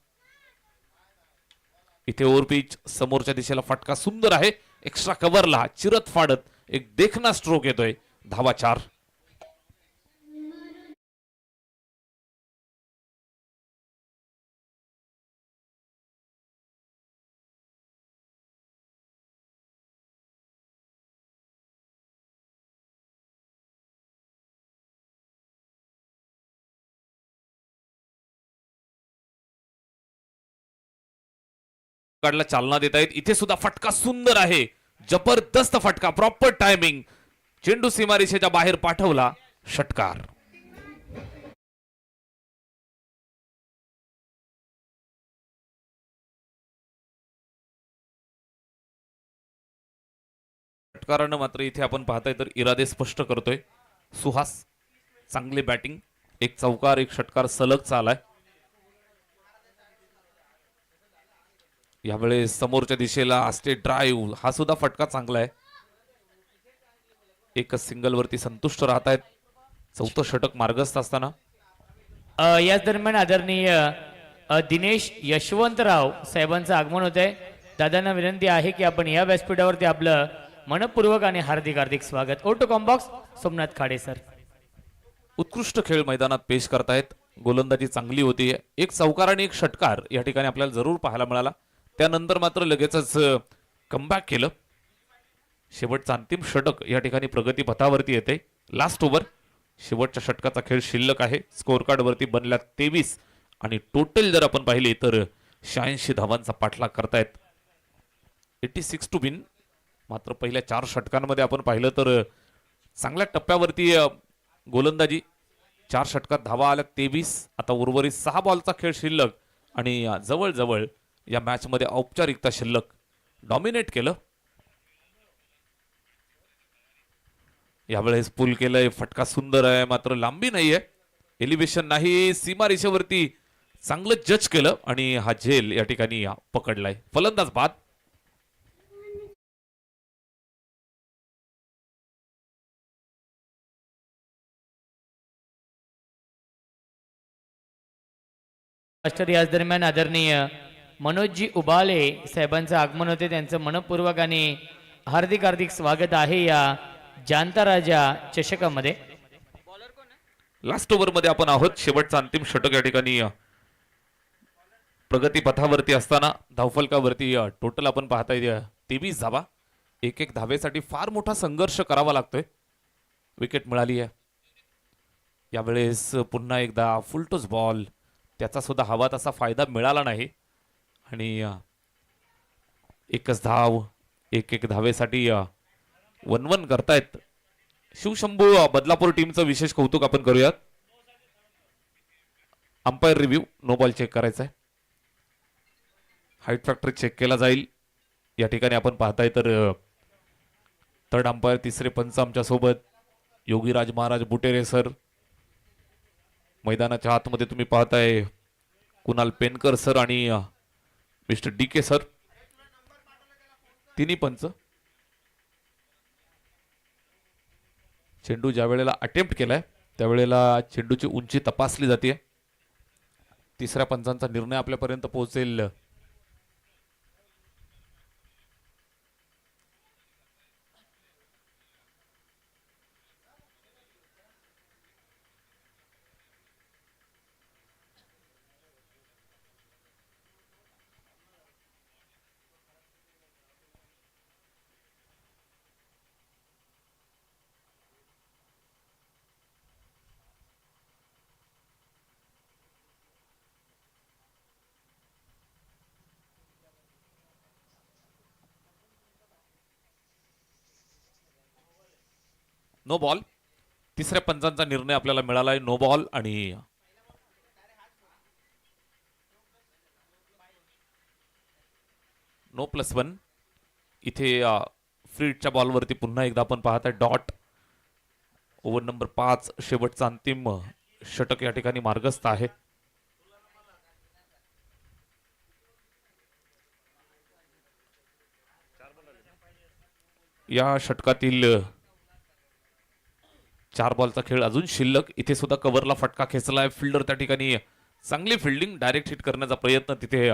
इथे ओव्हरपिच समोरच्या दिशेला फटका सुंदर आहे. एक्स्ट्रा कव्हरला चिरत फाडत एक देखना स्ट्रोक येतोय. धावा 4. ला चालना देत आहेत. इथे सुद्धा फटका सुंदर आहे, जबरदस्त फटका, प्रॉपर टायमिंग, चेंडू सीमारेषेच्या बाहेर पाठवला, षटकार. षटकारानं मात्र इथे आपण पाहताय तर इरादे स्पष्ट करतोय सुहास. चांगली बॅटिंग, एक चौकार एक षटकार सलग चालाय. यावेळेस समोरच्या दिशेला असते ड्राईव्ह, हा सुद्धा फटका चांगला आहे. एकच सिंगल वरती संतुष्ट राहत आहेत. चौथं षटक मार्गस्थ असताना याच दरम्यान आदरणीय दिनेश यशवंतराव साहेबांचं आगमन होत आहे. दादांना विनंती आहे की आपण या व्यासपीठावरती आपलं मनपूर्वक आणि हार्दिक हार्दिक स्वागत. ओटो कॉम्बॉक्स सोमनाथ खाडे सर. उत्कृष्ट खेळ मैदानात पेश करतायत. गोलंदाजी चांगली होती. एक चौकार आणि एक षटकार या ठिकाणी आपल्याला जरूर पाहायला मिळाला. त्यानंतर मात्र लगेचच कमबॅक केलं. शेवटचा अंतिम षटक या ठिकाणी प्रगती पथावरती येते. लास्ट ओव्हर, शेवटच्या षटकाचा खेळ शिल्लक आहे. स्कोअर कार्ड वरती बनल्या 23 आणि टोटल जर आपण पाहिली तर 86 धावांचा पाठलाग करतायत. 86 टू विन. मात्र पहिल्या 4 षटकांमध्ये आपण पाहिलं तर चांगल्या टप्प्यावरती गोलंदाजी. 4 षटकात धावा आल्या 23. आता उर्वरित 6 बॉलचा खेळ शिल्लक आणि जवळजवळ या मॅच मध्ये औपचारिकता शिल्लक. डॉमिनेट केलं. यावेळेस पुल केलंय, फटका सुंदर आहे, मात्र लांबी नाहीये, एलिव्हेशन नाही, सीमारेषेवरती चांगलं जज केलं आणि हा झेल या ठिकाणी पकडलाय. फलंदाज बाद. मास्टर याच दरम्यान आदरणीय मनोजजी उबाले साहेबांचं आगमन होते. त्यांचं मनपूर्वक आणि हार्दिक हार्दिक स्वागत आहे या जानता राजा चषकामध्ये. लास्ट ओव्हर मध्ये आपण आहोत. शेवटचा अंतिम षटक या ठिकाणी प्रगती पथावरती असताना धावफलकावरती टोटल आपण पाहताय 23 धावा. एक एक धावेसाठी फार मोठा संघर्ष करावा लागतोय. विकेट मिळाली आहे. यावेळेस पुन्हा एकदा फुलटोस बॉल, त्याचा सुद्धा हवा तसा फायदा मिळाला नाही आणि एकच धाव, एक एक धावेसाठी 1-1 करतायत. शिवशंभू बदलापूर टीमचं विशेष कौतुक आपण करूयात. Umpire review, no ball check करायचा आहे. हाईट फॅक्टर चेक केला जाईल. या ठिकाणी आपण पाहताय तर थर्ड अंपायर, तिसरे पंच आमच्या सोबत योगीराज महाराज बुटेरे सर. मैदानाच्या आतमध्ये तुम्ही पाहताय कुणाल पेनकर सर आणि मिस्टर DK सर, तिन्ही पंच. चेंडू ज्या वेळेला अटेम्प्ट केलाय त्यावेळेला चेंडूची उंची तपासली जाते. तिसऱ्या पंचांचा निर्णय आपल्यापर्यंत पोहोचेल. No ball. तिसऱ्या पंचांचा निर्णय आपल्याला मिळाला आहे नो बॉल आणि नो +1. इथे फ्रीडच्या बॉलवरती पुन्हा एकदा आपण पाहत आहे डॉट. ओव्हर नंबर 5, शेवटचा अंतिम षटक या ठिकाणी मार्गस्थ आहे. या षटकातील 4 बॉलचा खेळ अजून शिल्लक. इथे सुद्धा कव्हरला फटका खेचलाय. फिल्डर त्या ठिकाणी चांगली फिल्डिंग, डायरेक्ट हिट करण्याचा प्रयत्न तिथे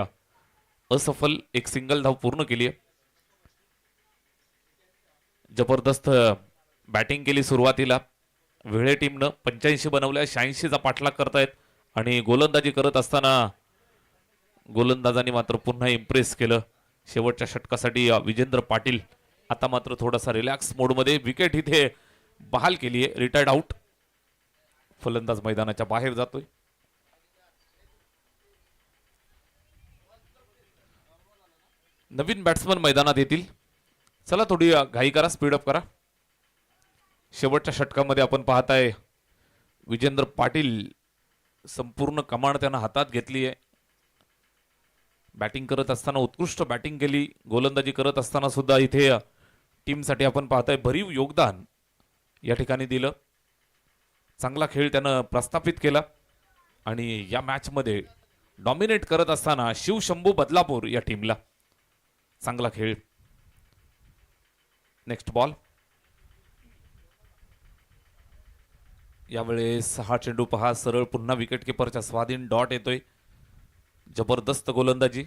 असफल. एक सिंगल धाव पूर्ण केली आहे. जबरदस्त बॅटिंग केली सुरुवातीला. वेळे टीमनं 85 बनवल्या, 86चा पाठलाग करतायत आणि गोलंदाजी करत असताना गोलंदाजांनी मात्र पुन्हा इम्प्रेस केलं. शेवटच्या षटकासाठी विजेंद्र पाटील आता मात्र थोडासा रिलॅक्स मोडमध्ये. विकेट इथे बहाल केली आहे, रिटायर्ड आउट. फलंदाज मैदानाच्या बाहेर जातोय. नवीन बॅट्समन मैदानात येतील. चला थोडी घाई करा, स्पीडअप करा. शेवटच्या षटकामध्ये आपण पाहताय विजेंद्र पाटील संपूर्ण कमांड त्यानं हातात घेतली आहे. बॅटिंग करत असताना उत्कृष्ट बॅटिंग केली, गोलंदाजी करत असताना सुद्धा इथे टीमसाठी आपण पाहताय भरीव योगदान या ठिकाणी दिलं. चांगला खेळ त्यानं प्रस्थापित केला आणि या मॅचमध्ये डॉमिनेट करत असताना शिवशंभू बदलापूर या टीमला चांगला खेळ. Next ball. यावेळेस हा चेंडू पहा सरळ पुन्हा विकेट किपरच्या स्वाधीन डॉट येतोय. जबरदस्त गोलंदाजी,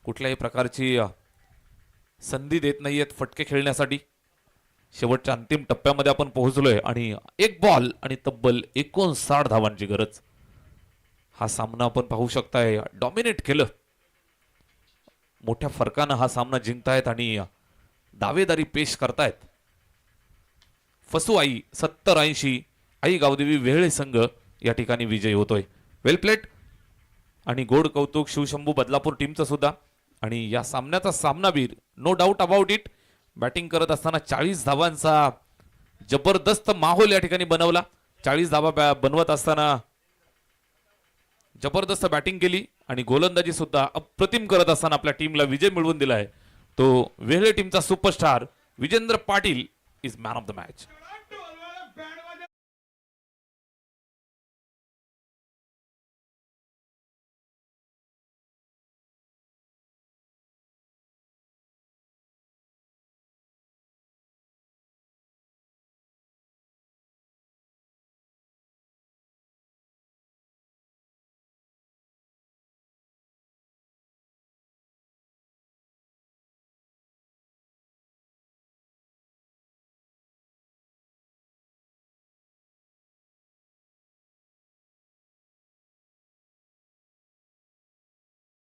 कुठल्याही प्रकारची संधी देत नाहीयेत फटके खेळण्यासाठी. शेवटच्या अंतिम टप्प्यामध्ये आपण पोहोचलोय आणि एक बॉल आणि तब्बल 59 धावांची गरज. हा सामना आपण पाहू शकताय डॉमिनेट केलं, मोठ्या फरकानं हा सामना जिंकतायत आणि दावेदारी पेश करतायत. फसुआई 70-80 आई गावदेवी वेहळे संघ या ठिकाणी विजयी होतोय. वेल प्लेट आणि गोड कौतुक शिवशंभू बदलापूर टीमचं सुद्धा. आणि या सामन्याचा सामनावीर no doubt about it. Batting करत असताना 40 धावांचा जबरदस्त माहोल या ठिकाणी बनवला. 40 धावा बनवत असताना जबरदस्त बॅटिंग केली आणि गोलंदाजी सुद्धा अप्रतिम करत असताना आपल्या टीमला विजय मिळवून दिलाय तो वेहळे टीमचा superstar Vijendra Patil is man of the match.